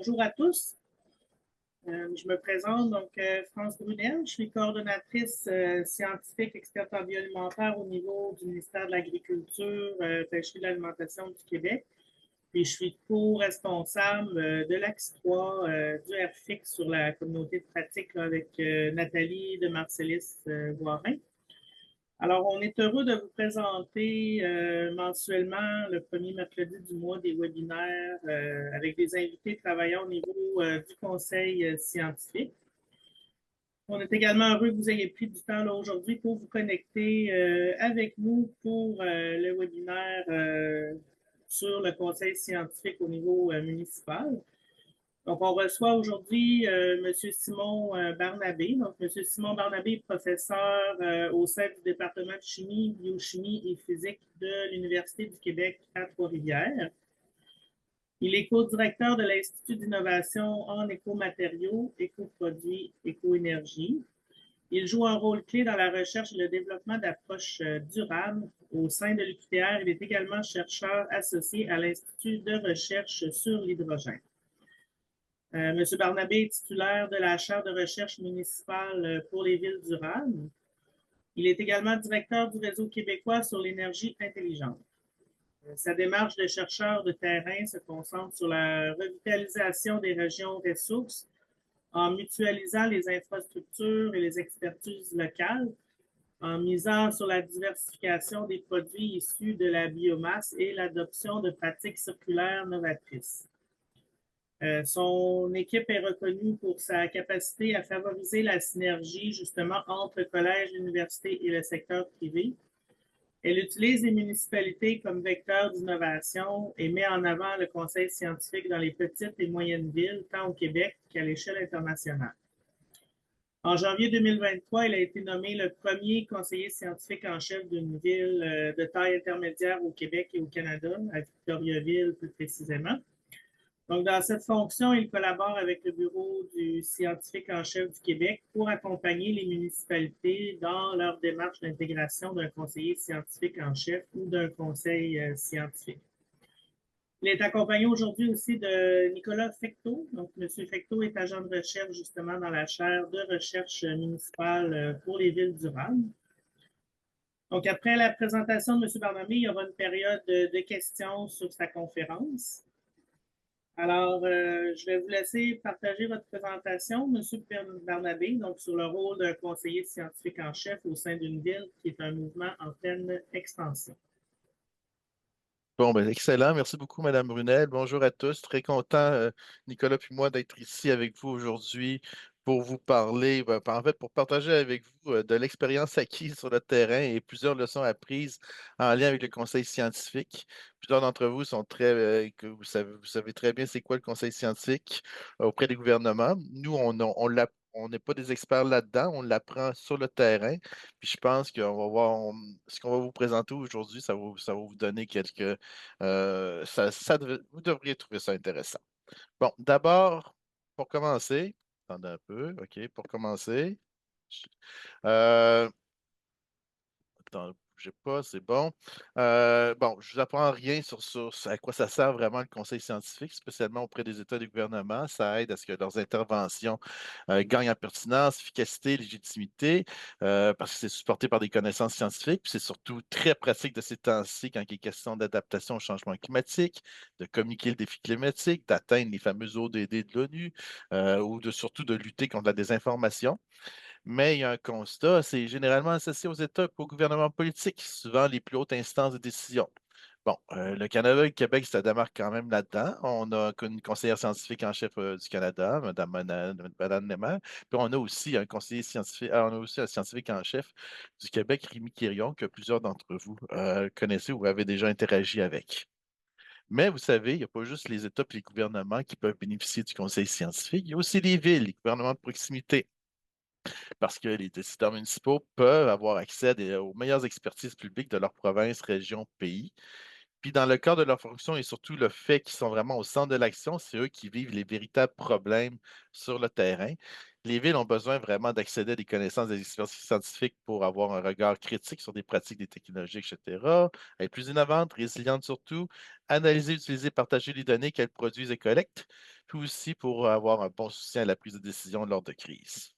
Bonjour à tous. Je me présente, France Brunel. Je suis coordonnatrice scientifique experte en bioalimentaire au niveau du ministère de l'Agriculture, Pêcherie et de l'Alimentation du Québec. Puis je suis co-responsable de l'Axe 3 du RFIC sur la communauté de pratique là, avec Nathalie de Marcellis-Voirin. Alors, on est heureux de vous présenter mensuellement le premier mercredi du mois des webinaires avec des invités travaillant au niveau du conseil scientifique. On est également heureux que vous ayez pris du temps aujourd'hui pour vous connecter avec nous pour le webinaire sur le conseil scientifique au niveau municipal. Donc, on reçoit aujourd'hui M. Simon Barnabé. Donc, M. Simon Barnabé est professeur au sein du département de chimie, biochimie et physique de l'Université du Québec à Trois-Rivières. Il est co-directeur de l'Institut d'innovation en écomatériaux, écoproduits, écoénergie. Il joue un rôle clé dans la recherche et le développement d'approches durables au sein de l'UQTR. Il est également chercheur associé à l'Institut de recherche sur l'hydrogène. M. Barnabé est titulaire de la chaire de recherche municipale pour les villes durables. Il est également directeur du réseau québécois sur l'énergie intelligente. Sa démarche de chercheur de terrain se concentre sur la revitalisation des régions ressources en mutualisant les infrastructures et les expertises locales, en misant sur la diversification des produits issus de la biomasse et l'adoption de pratiques circulaires novatrices. Son équipe est reconnue pour sa capacité à favoriser la synergie justement entre le collège, l'université et le secteur privé. Elle utilise les municipalités comme vecteur d'innovation et met en avant le conseil scientifique dans les petites et moyennes villes, tant au Québec qu'à l'échelle internationale. En janvier 2023, il a été nommé le premier conseiller scientifique en chef d'une ville de taille intermédiaire au Québec et au Canada, à Victoriaville plus précisément. Donc, dans cette fonction, il collabore avec le Bureau du scientifique en chef du Québec pour accompagner les municipalités dans leur démarche d'intégration d'un conseiller scientifique en chef ou d'un conseil scientifique. Il est accompagné aujourd'hui aussi de Nicolas Fecteau. Donc, M. Fecteau est agent de recherche justement dans la chaire de recherche municipale pour les villes durables. Donc, après la présentation de M. Barnabé, il y aura une période de questions sur sa conférence. Alors, je vais vous laisser partager votre présentation, M. Barnabé, donc sur le rôle d'un conseiller scientifique en chef au sein d'une ville qui est un mouvement en pleine expansion. Bon, ben, excellent. Merci beaucoup, Madame Brunel. Bonjour à tous. Très content, Nicolas puis moi, d'être ici avec vous aujourd'hui pour vous parler, en fait, pour partager avec vous de l'expérience acquise sur le terrain et plusieurs leçons apprises en lien avec le conseil scientifique. Plusieurs d'entre vous sont que vous savez très bien c'est quoi le conseil scientifique auprès des gouvernements. Nous, on n'est pas des experts là-dedans, on l'apprend sur le terrain. Puis je pense qu'on va voir, ce qu'on va vous présenter aujourd'hui, ça va vous donner quelques. Vous devriez trouver ça intéressant. Bon, d'abord, pour commencer, attendez un peu, OK, pour commencer. Euh, Attends, bougez pas, c'est bon. Bon, je ne vous apprends rien sur à quoi ça sert vraiment le conseil scientifique, spécialement auprès des États et des gouvernements. Ça aide à ce que leurs interventions gagnent en pertinence, efficacité, légitimité, parce que c'est supporté par des connaissances scientifiques. Puis c'est surtout très pratique de ces temps-ci quand il est question d'adaptation au changement climatique, de communiquer le défi climatique, d'atteindre les fameux ODD de l'ONU, ou surtout de lutter contre la désinformation. Mais il y a un constat, c'est généralement associé aux États et aux gouvernements politiques, souvent les plus hautes instances de décision. Bon, le Canada et le Québec se démarquent quand même là-dedans. On a une conseillère scientifique en chef du Canada, Mme Nemer. Puis on a aussi un conseiller scientifique, on a aussi un scientifique en chef du Québec, Rémi Quirion, que plusieurs d'entre vous connaissez ou avez déjà interagi avec. Mais vous savez, il n'y a pas juste les États et les gouvernements qui peuvent bénéficier du conseil scientifique. Il y a aussi les villes, les gouvernements de proximité parce que les décideurs municipaux peuvent avoir accès aux meilleures expertises publiques de leur province, région, pays. Puis dans le cadre de leur fonction et surtout le fait qu'ils sont vraiment au centre de l'action, c'est eux qui vivent les véritables problèmes sur le terrain. Les villes ont besoin vraiment d'accéder à des connaissances des expertises scientifiques pour avoir un regard critique sur des pratiques, des technologies, etc., être plus innovantes, résilientes surtout, analyser, utiliser, partager les données qu'elles produisent et collectent, puis aussi pour avoir un bon soutien à la prise de décision lors de crises.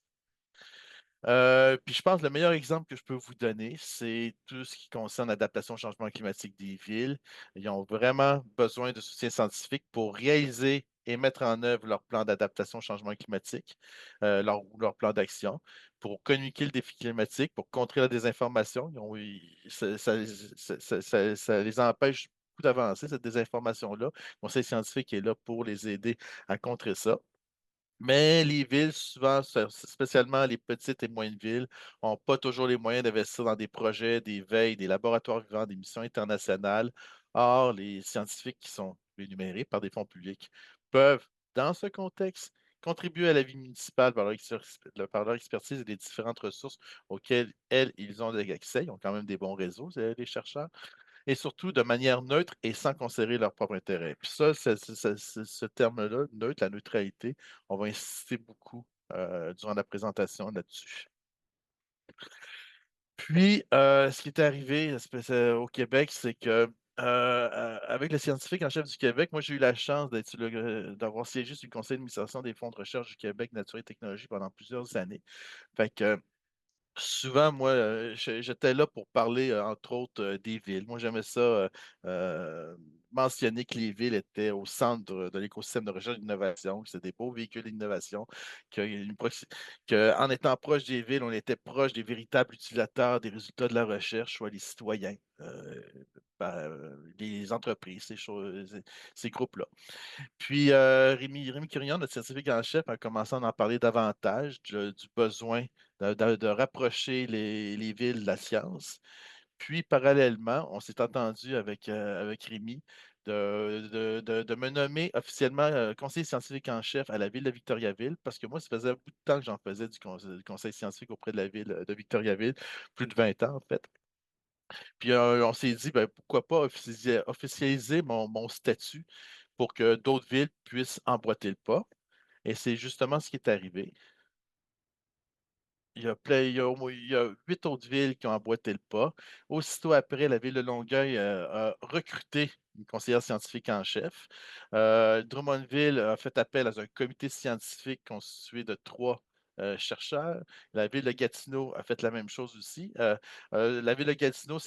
Puis je pense que le meilleur exemple que je peux vous donner, c'est tout ce qui concerne l'adaptation au changement climatique des villes. Ils ont vraiment besoin de soutien scientifique pour réaliser et mettre en œuvre leur plan d'adaptation au changement climatique, leur plan d'action, pour communiquer le défi climatique, pour contrer la désinformation. Ça les empêche beaucoup d'avancer, cette désinformation-là. Le Conseil scientifique est là pour les aider à contrer ça. Mais les villes, souvent, spécialement les petites et moyennes villes, n'ont pas toujours les moyens d'investir dans des projets, des veilles, des laboratoires vivants, des missions internationales. Or, les scientifiques qui sont rémunérés par des fonds publics peuvent, dans ce contexte, contribuer à la vie municipale par leur expertise et les différentes ressources auxquelles, elles, ils ont accès. Ils ont quand même des bons réseaux, les chercheurs et surtout de manière neutre et sans considérer leur propre intérêt. Puis ça, ce terme-là, neutre, la neutralité, on va insister beaucoup durant la présentation là-dessus. Puis, ce qui est arrivé au Québec, c'est que avec le scientifique en chef du Québec, moi j'ai eu la chance d'avoir siégé sur le conseil d'administration des fonds de recherche du Québec, Nature et Technologie pendant plusieurs années. Fait que souvent, moi, j'étais là pour parler, entre autres, des villes. Moi, j'aimais ça euh, mentionner que les villes étaient au centre de l'écosystème de recherche et d'innovation, que c'était des beaux véhicules d'innovation, qu'en étant proche des villes, on était proche des véritables utilisateurs des résultats de la recherche, soit les citoyens, les entreprises, ces groupes-là. Puis Rémi Quirion, notre scientifique en chef, a commencé à en parler davantage du besoin de rapprocher les villes de la science. Puis parallèlement, on s'est entendu avec Rémi de me nommer officiellement conseiller scientifique en chef à la ville de Victoriaville, parce que moi, ça faisait beaucoup de temps que j'en faisais du conseil scientifique auprès de la ville de Victoriaville, plus de 20 ans en fait. Puis on s'est dit, ben, pourquoi pas officialiser mon statut pour que d'autres villes puissent emboîter le pas. Et c'est justement ce qui est arrivé. Il y a 8 autres villes qui ont emboîté le pas. Aussitôt après, la ville de Longueuil a recruté une conseillère scientifique en chef. Drummondville a fait appel à un comité scientifique constitué de 3 chercheurs. La ville de Gatineau a fait la même chose aussi. La ville de Gatineau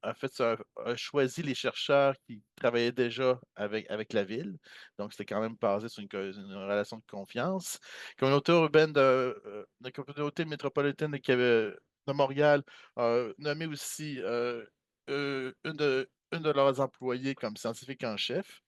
a choisi les chercheurs qui travaillaient déjà avec la ville. Donc, c'était quand même basé sur une relation de confiance. Communauté urbaine la communauté métropolitaine de Montréal a nommé aussi une de leurs employés comme scientifique en chef.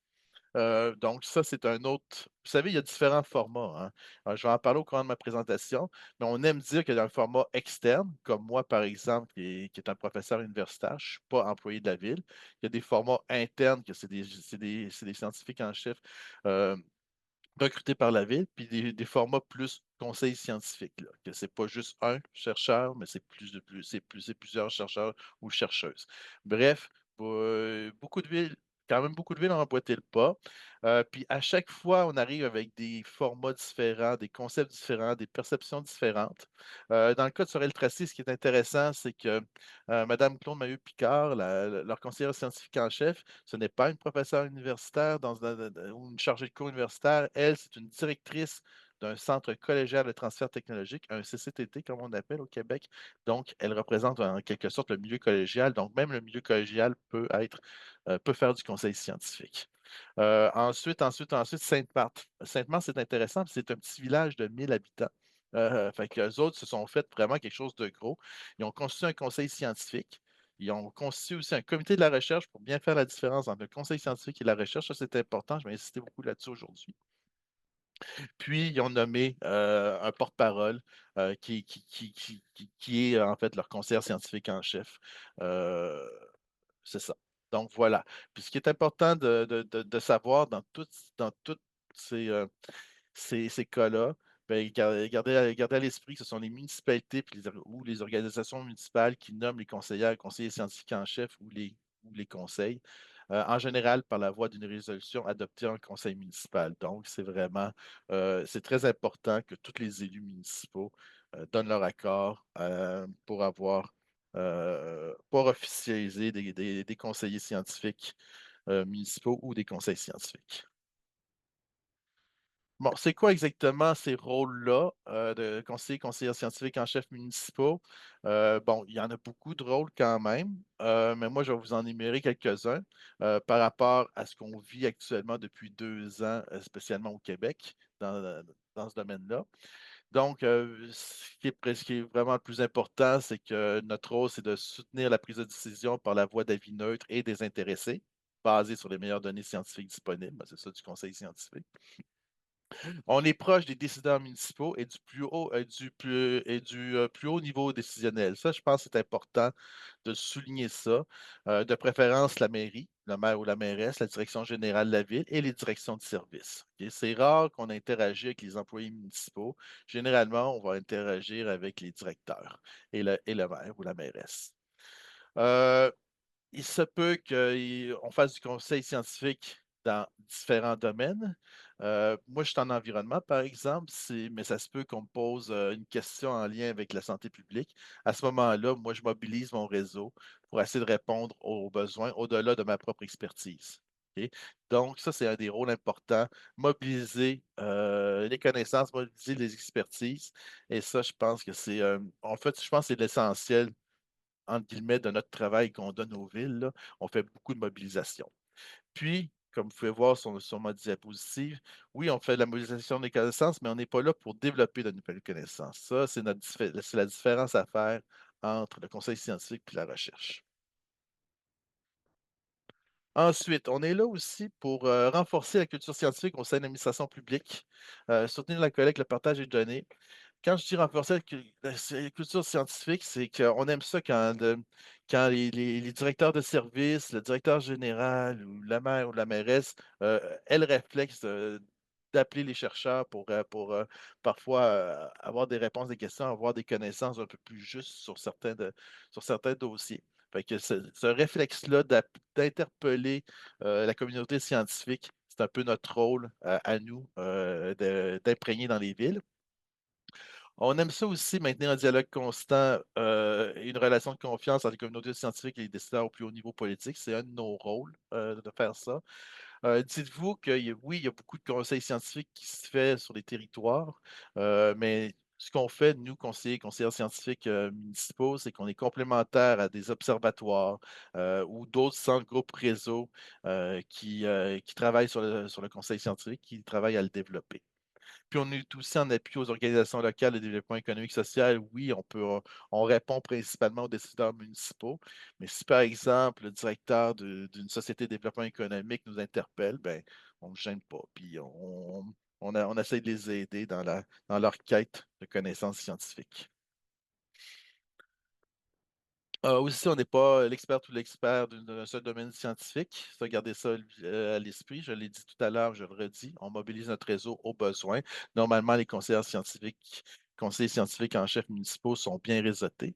Donc, ça, c'est un autre. Vous savez, il y a différents formats, hein. Je vais en parler au cours de ma présentation, mais on aime dire qu'il y a un format externe, comme moi, par exemple, qui est un professeur universitaire. Je ne suis pas employé de la ville. Il y a des formats internes, que c'est des scientifiques en chef. euh, recrutés par la ville, puis des formats plus conseils scientifiques, là, que c'est pas juste un chercheur, mais c'est plusieurs chercheurs ou chercheuses. Bref, beaucoup de villes, quand même beaucoup de villes ont emboîté le pas. Puis à chaque fois, on arrive avec des formats différents, des concepts différents, des perceptions différentes. Dans le cas de Sorel-Tracy, ce qui est intéressant, c'est que Mme Claude Maheu-Picard, leur conseillère scientifique en chef, ce n'est pas une professeure universitaire ou une chargée de cours universitaire. Elle, c'est une directrice d'un centre collégial de transfert technologique, un CCTT, comme on appelle au Québec. Donc, elle représente en quelque sorte le milieu collégial. Donc, même le milieu collégial peut faire du conseil scientifique. Ensuite, Sainte-Marthe. Sainte-Marthe, c'est intéressant, c'est un petit village de 1 000 habitants. Fait que les autres se sont fait vraiment quelque chose de gros. Ils ont constitué un conseil scientifique. Ils ont constitué aussi un comité de la recherche pour bien faire la différence entre le conseil scientifique et la recherche. Ça, c'est important. Je vais insister beaucoup là-dessus aujourd'hui. Puis, ils ont nommé un porte-parole qui est en fait leur conseiller scientifique en chef. Euh, c'est ça. Donc, voilà. Puis, ce qui est important de savoir dans tous ces, ces cas-là, ben, gardez à l'esprit que ce sont les municipalités ou les organisations municipales qui nomment les conseillers scientifiques en chef ou les conseils. en général par la voie d'une résolution adoptée en conseil municipal. Donc, c'est très important que tous les élus municipaux donnent leur accord pour officialiser des conseillers scientifiques municipaux ou des conseils scientifiques. Bon, c'est quoi exactement ces rôles-là de conseillers scientifiques en chef municipaux? Bon, il y en a beaucoup de rôles quand même, mais moi, je vais vous en énumérer quelques-uns par rapport à ce qu'on vit actuellement depuis 2 ans, spécialement au Québec, dans ce domaine-là. Donc, ce qui est vraiment le plus important, c'est que notre rôle, c'est de soutenir la prise de décision par la voie d'avis neutre et des intéressés, basée sur les meilleures données scientifiques disponibles. Ben, c'est ça du conseil scientifique. On est proche des décideurs municipaux et du plus haut niveau décisionnel. Ça, je pense que c'est important de souligner ça. De préférence, la mairie, le maire ou la mairesse, la direction générale de la ville et les directions de service. Ok? C'est rare qu'on interagisse avec les employés municipaux. Généralement, on va interagir avec les directeurs et le maire ou la mairesse. Euh, il se peut qu'on fasse du conseil scientifique dans différents domaines. Moi, je suis en environnement, par exemple, mais ça se peut qu'on me pose une question en lien avec la santé publique. À ce moment-là, moi, je mobilise mon réseau pour essayer de répondre aux besoins au-delà de ma propre expertise. OK? Donc, ça, c'est un des rôles importants. Mobiliser les connaissances, mobiliser les expertises. Et ça, je pense que en fait, je pense que c'est l'essentiel entre guillemets, de notre travail qu'on donne aux villes, là, on fait beaucoup de mobilisation. Puis, comme vous pouvez voir sur ma diapositive, oui, on fait de la mobilisation des connaissances, mais on n'est pas là pour développer de nouvelles connaissances. Ça, c'est la différence à faire entre le conseil scientifique et la recherche. Ensuite, on est là aussi pour renforcer la culture scientifique au sein de l'administration publique, soutenir la collecte, le partage des données. Quand je dis renforcer la culture scientifique, c'est qu'on aime ça quand les directeurs de service, le directeur général ou la maire ou la mairesse aient le réflexe d'appeler les chercheurs pour parfois avoir des réponses des questions, avoir des connaissances un peu plus justes sur certains dossiers. Fait que ce réflexe-là d'interpeller la communauté scientifique, c'est un peu notre rôle à nous d'imprégner dans les villes. On aime ça aussi, maintenir un dialogue constant et une relation de confiance entre les communautés scientifiques et les décideurs au plus haut niveau politique. C'est un de nos rôles de faire ça. Dites-vous que oui, il y a beaucoup de conseils scientifiques qui se fait sur les territoires, mais ce qu'on fait, nous, conseillers scientifiques municipaux, c'est qu'on est complémentaires à des observatoires ou d'autres centres, groupes, réseaux qui travaillent sur le conseil scientifique, qui travaillent à le développer. Puis on est aussi en appui aux organisations locales de développement économique et social. Oui, on répond principalement aux décideurs municipaux, mais si par exemple le directeur d'une société de développement économique nous interpelle, ben, on ne gêne pas. Puis on essaie de les aider dans leur quête de connaissances scientifiques. Aussi, on n'est pas l'expert ou l'expert d'un seul domaine scientifique. Ça, gardez ça à l'esprit. Je l'ai dit tout à l'heure, je le redis. On mobilise notre réseau au besoin. Normalement, les conseillers scientifiques en chef municipaux sont bien réseautés.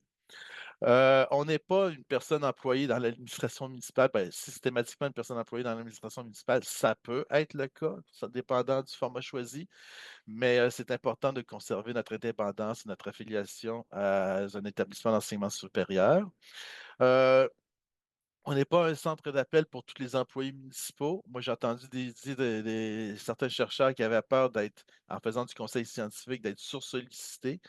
On n'est pas une personne employée dans l'administration municipale. Ben, systématiquement, une personne employée dans l'administration municipale, ça peut être le cas, ça dépendant du format choisi, mais c'est important de conserver notre indépendance et notre affiliation à un établissement d'enseignement supérieur. Euh, on n'est pas un centre d'appel pour tous les employés municipaux. Moi, j'ai entendu certains chercheurs qui avaient peur d'être, en faisant du conseil scientifique, d'être sursollicités.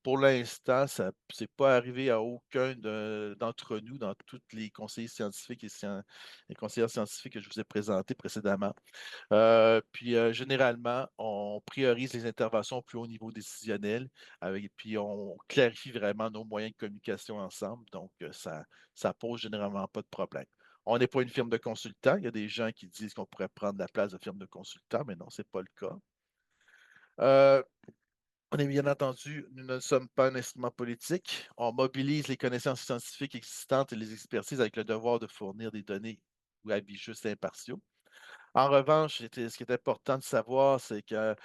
Pour l'instant, ça n'est pas arrivé à aucun d'entre nous, dans tous les conseillers scientifiques et conseillers scientifiques que je vous ai présentés précédemment. Puis généralement, on priorise les interventions au plus haut niveau décisionnel, puis on clarifie vraiment nos moyens de communication ensemble. Donc, ça pose généralement pas de problème. On n'est pas une firme de consultants. Il y a des gens qui disent qu'on pourrait prendre la place de firme de consultants, mais non, ce n'est pas le cas. Euh, on est bien entendu, nous ne sommes pas un instrument politique. On mobilise les connaissances scientifiques existantes et les expertises avec le devoir de fournir des données ou avis justes et impartiaux. En revanche, ce qui est important de savoir, c'est que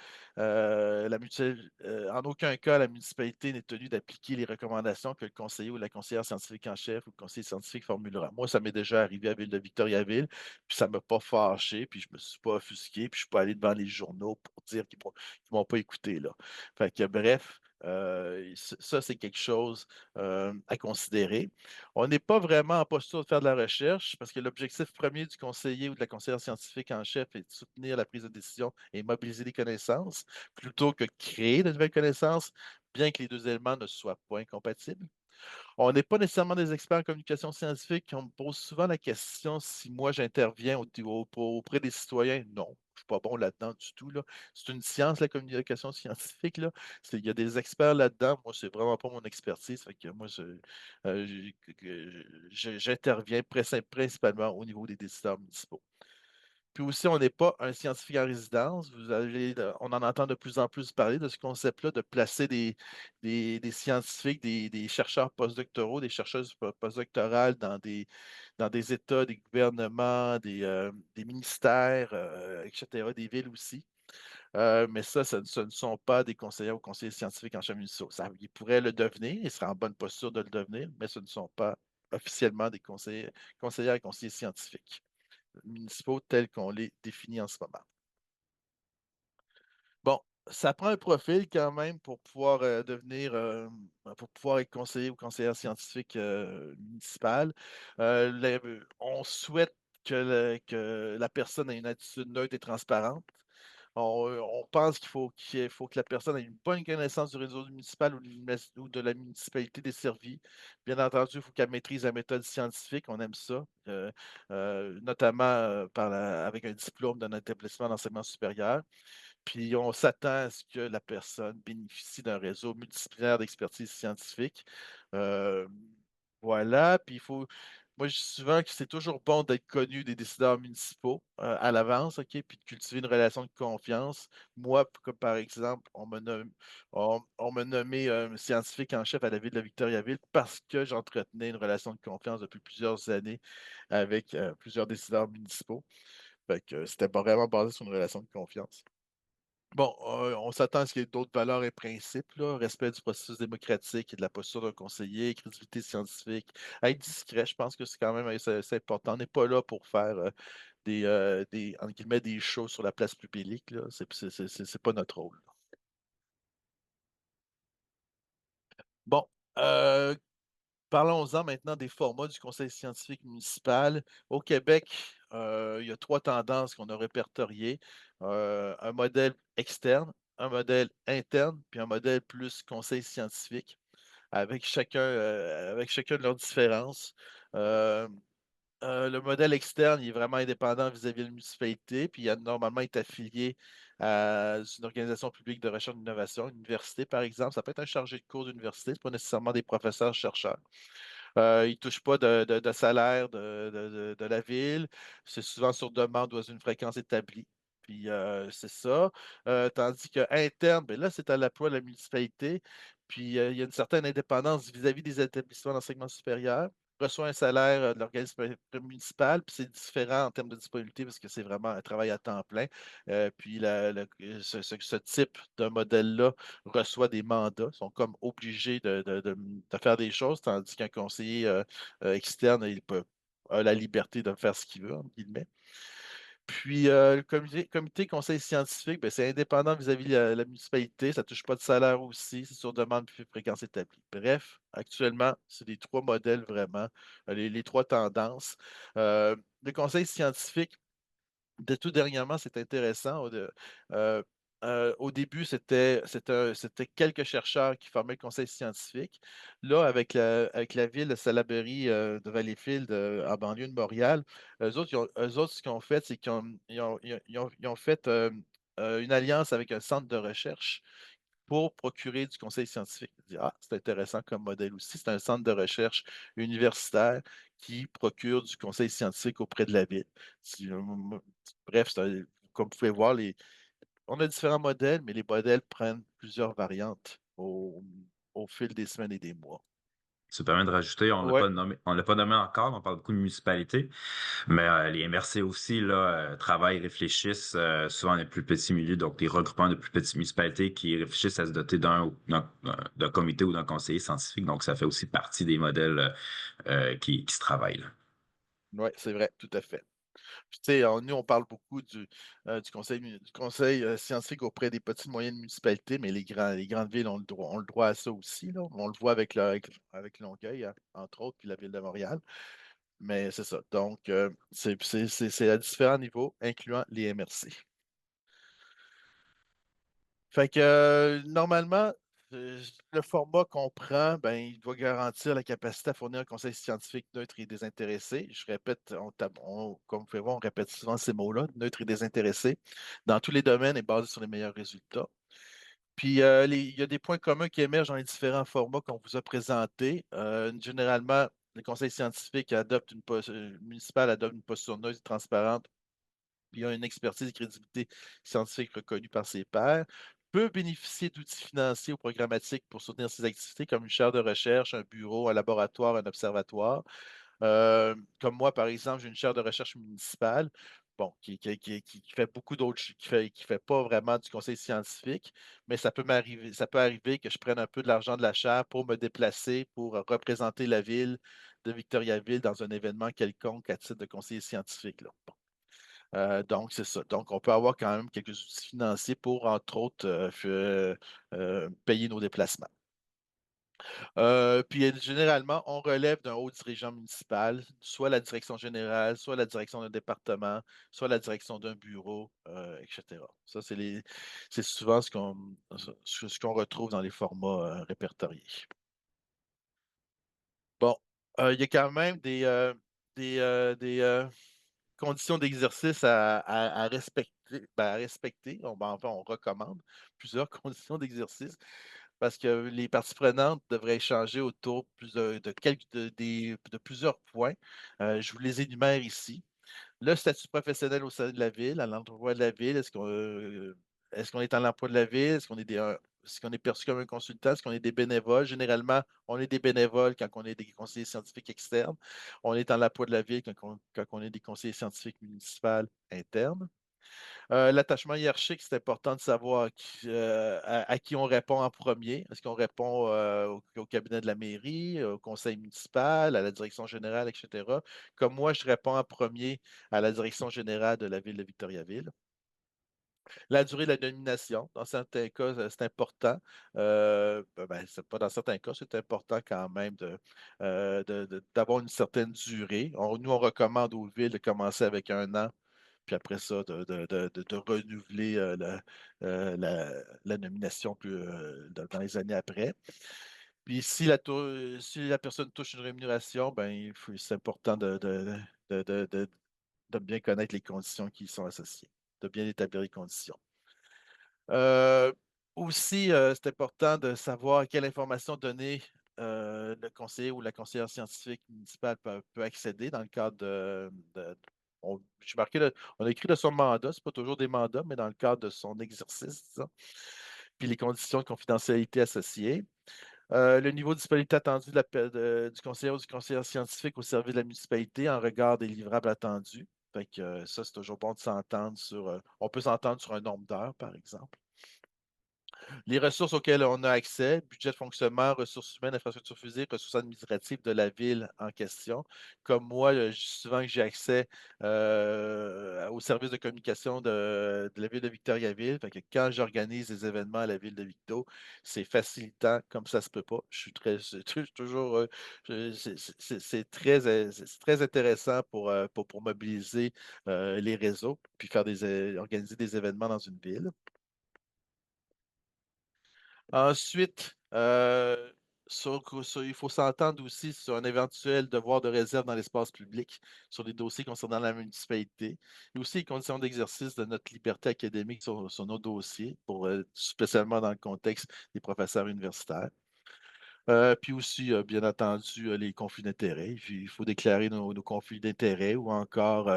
en aucun cas, la municipalité n'est tenue d'appliquer les recommandations que le conseiller ou la conseillère scientifique en chef ou le conseiller scientifique formulera. Moi, ça m'est déjà arrivé à Ville de Victoriaville, puis ça ne m'a pas fâché, puis je ne me suis pas offusqué, puis je ne suis pas allé devant les journaux pour dire qu'ils ne m'ont pas écouté, là. Fait que, bref, ça, c'est quelque chose à considérer. On n'est pas vraiment en posture de faire de la recherche parce que l'objectif premier du conseiller ou de la conseillère scientifique en chef est de soutenir la prise de décision et mobiliser les connaissances plutôt que créer de nouvelles connaissances, bien que les deux éléments ne soient pas incompatibles. On n'est pas nécessairement des experts en communication scientifique. On me pose souvent la question si moi j'interviens auprès des citoyens. Non, je ne suis pas bon là-dedans du tout, là. C'est une science, la communication scientifique, là. Il y a des experts là-dedans. Moi, c'est vraiment pas mon expertise. Fait que moi, j'interviens principalement au niveau des décideurs municipaux. Puis aussi, on n'est pas un scientifique en résidence. On en entend de plus en plus parler de ce concept-là de placer des scientifiques, des chercheurs postdoctoraux, des chercheuses postdoctorales dans des États, des gouvernements, des ministères, etc., des villes aussi. Mais ça, ce ne sont pas des conseillers ou conseillers scientifiques en chef municipaux. Ils pourraient le devenir, ils seraient en bonne posture de le devenir, mais ce ne sont pas officiellement des conseillers et conseillers scientifiques municipaux tels qu'on les définit en ce moment. Bon, ça prend un profil quand même pour pouvoir pour pouvoir être conseiller ou conseillère scientifique municipale. On souhaite que la personne ait une attitude neutre et transparente. On pense qu'il faut que la personne ait une bonne connaissance du réseau municipal ou de la municipalité desservie. Bien entendu, il faut qu'elle maîtrise la méthode scientifique. On aime ça, notamment avec un diplôme d'un établissement d'enseignement supérieur. Puis on s'attend à ce que la personne bénéficie d'un réseau multidisciplinaire d'expertise scientifique. Euh, voilà. Puis moi, je dis souvent que c'est toujours bon d'être connu des décideurs municipaux à l'avance, OK, puis de cultiver une relation de confiance. Moi, comme par exemple, on m'a nommé scientifique en chef à la ville de Victoriaville parce que j'entretenais une relation de confiance depuis plusieurs années avec plusieurs décideurs municipaux. Fait que c'était pas vraiment basé sur une relation de confiance. Bon, on s'attend à ce qu'il y ait d'autres valeurs et principes, là, respect du processus démocratique et de la posture d'un conseiller, crédibilité scientifique, être discret, je pense que c'est quand même c'est important. On n'est pas là pour faire entre guillemets, des shows sur la place publique, là. C'est pas notre rôle. Bon, euh, parlons-en maintenant des formats du conseil scientifique municipal. Au Québec, il y a trois tendances qu'on a répertoriées. Un modèle externe, un modèle interne, puis un modèle plus conseil scientifique, avec chacun de leurs différences. Euh, le modèle externe, il est vraiment indépendant vis-à-vis de la municipalité, puis normalement, il est affilié à une organisation publique de recherche et d'innovation, une université, par exemple. Ça peut être un chargé de cours d'université, ce n'est pas nécessairement des professeurs-chercheurs. Ils ne touchent pas de salaire de la ville. C'est souvent sur demande ou à une fréquence établie. Puis c'est ça. Tandis que interne, ben là, c'est à l'emploi de la municipalité. Puis il y a une certaine indépendance vis-à-vis des établissements d'enseignement supérieur. Reçoit un salaire de l'organisme municipal, puis c'est différent en termes de disponibilité parce que c'est vraiment un travail à temps plein. Puis ce type de modèle-là reçoit des mandats, sont comme obligés de faire des choses, tandis qu'un conseiller externe, a la liberté de faire ce qu'il veut, entre guillemets. Puis le comité conseil scientifique, ben, c'est indépendant vis-à-vis de la municipalité, ça ne touche pas de salaire aussi, c'est sur demande puis fréquence établie. Bref, actuellement, c'est les trois modèles vraiment, les trois tendances. Le conseil scientifique, de tout dernièrement, c'est intéressant. Euh, au début, c'était quelques chercheurs qui formaient le conseil scientifique. Là, avec la ville de Salaberry de Valleyfield, en banlieue de Montréal, eux autres, ce qu'ils ont fait, c'est ils ont fait une alliance avec un centre de recherche pour procurer du conseil scientifique. Je dis, ah, c'est intéressant comme modèle aussi. C'est un centre de recherche universitaire qui procure du conseil scientifique auprès de la ville. Bref, comme vous pouvez voir, on a différents modèles, mais les modèles prennent plusieurs variantes au fil des semaines et des mois. Ça me permet de rajouter, Ouais, on l'a pas nommé encore, on parle beaucoup de municipalités, mais les MRC aussi là travaillent, réfléchissent souvent dans les plus petits milieux, donc des regroupements de plus petites municipalités qui réfléchissent à se doter d'un comité ou d'un conseiller scientifique. Donc ça fait aussi partie des modèles qui se travaillent là. ouais, c'est vrai, tout à fait. Puis, tu sais, nous, on parle beaucoup du conseil scientifique auprès des petites et moyennes municipalités, mais les grandes villes ont le droit à ça aussi, là. On le voit avec Longueuil, hein, entre autres, puis la ville de Montréal. Mais c'est ça. Donc, c'est à différents niveaux, incluant les MRC. Fait que normalement, le format qu'on prend, ben, il doit garantir la capacité à fournir un conseil scientifique neutre et désintéressé. Je répète, comme vous pouvez voir, on répète souvent ces mots-là, neutre et désintéressé, dans tous les domaines et basé sur les meilleurs résultats. Puis, il y a des points communs qui émergent dans les différents formats qu'on vous a présentés. Généralement, le conseil scientifique municipal adopte une posture neutre et transparente, puis a une expertise et crédibilité scientifique reconnue par ses pairs, peut bénéficier d'outils financiers ou programmatiques pour soutenir ses activités, comme une chaire de recherche, un bureau, un laboratoire, un observatoire. Comme moi, par exemple, j'ai une chaire de recherche municipale, bon, qui fait beaucoup d'autres, qui fait pas vraiment du conseil scientifique, mais ça peut arriver que je prenne un peu de l'argent de la chaire pour me déplacer, pour représenter la ville de Victoriaville dans un événement quelconque à titre de conseiller scientifique, là. Bon. Donc, c'est ça. Donc, on peut avoir quand même quelques outils financiers pour, entre autres, payer nos déplacements. Puis, généralement, on relève d'un haut dirigeant municipal, soit la direction générale, soit la direction d'un département, soit la direction d'un bureau, etc. Ça, c'est souvent ce qu'on retrouve dans les formats répertoriés. Bon, il y a quand même des conditions d'exercice à respecter. À respecter. Enfin, on recommande plusieurs conditions d'exercice parce que les parties prenantes devraient échanger autour de plusieurs points. Je vous les énumère ici. Le statut professionnel au sein de la ville, à l'endroit de la ville, est-ce qu'on est en emploi de la ville? Est-ce qu'on est perçu comme un consultant? Est-ce qu'on est des bénévoles? Généralement, on est des bénévoles quand on est des conseillers scientifiques externes. On est en emploi de la ville quand on est des conseillers scientifiques municipaux internes. L'attachement hiérarchique, c'est important de savoir à qui on répond en premier. Est-ce qu'on répond au cabinet de la mairie, au conseil municipal, à la direction générale, etc. Comme moi, je réponds en premier à la direction générale de la ville de Victoriaville. La durée de la nomination, dans certains cas, c'est important. C'est pas dans certains cas, c'est important quand même d'avoir une certaine durée. Nous, on recommande aux villes de commencer avec 1 an puis après ça, de renouveler la nomination dans les années après. Puis si la personne touche une rémunération, ben, c'est important de bien connaître les conditions qui y sont associées, de bien établir les conditions. Euh, Aussi, c'est important de savoir à quelle information donner le conseiller ou la conseillère scientifique municipale peut accéder dans le cadre on a écrit de son mandat, c'est pas toujours des mandats, mais dans le cadre de son exercice, disons, puis les conditions de confidentialité associées. Le niveau de disponibilité attendu du conseiller ou du conseiller scientifique au service de la municipalité en regard des livrables attendus. Fait que, ça, c'est toujours bon de s'entendre on peut s'entendre sur un nombre d'heures, par exemple. Les ressources auxquelles on a accès, budget de fonctionnement, ressources humaines, infrastructures physiques, ressources administratives de la ville en question. Comme moi, je dis souvent que j'ai accès au service de communication de la ville de Victoriaville. Fait que quand j'organise des événements à la ville de Victo, c'est facilitant comme ça se peut pas. Je suis toujours, c'est très intéressant pour mobiliser les réseaux puis organiser des événements dans une ville. Ensuite, il faut s'entendre aussi sur un éventuel devoir de réserve dans l'espace public sur les dossiers concernant la municipalité et aussi les conditions d'exercice de notre liberté académique sur nos dossiers, spécialement dans le contexte des professeurs universitaires. Puis aussi, bien entendu, les conflits d'intérêts. Il faut déclarer nos conflits d'intérêts ou encore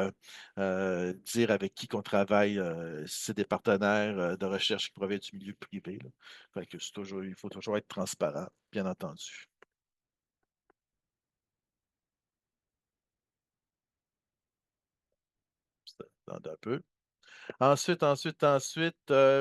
dire avec qui qu'on travaille, si c'est des partenaires de recherche qui proviennent du milieu privé, là. Fait que il faut toujours être transparent, bien entendu. d'un peu. Ensuite,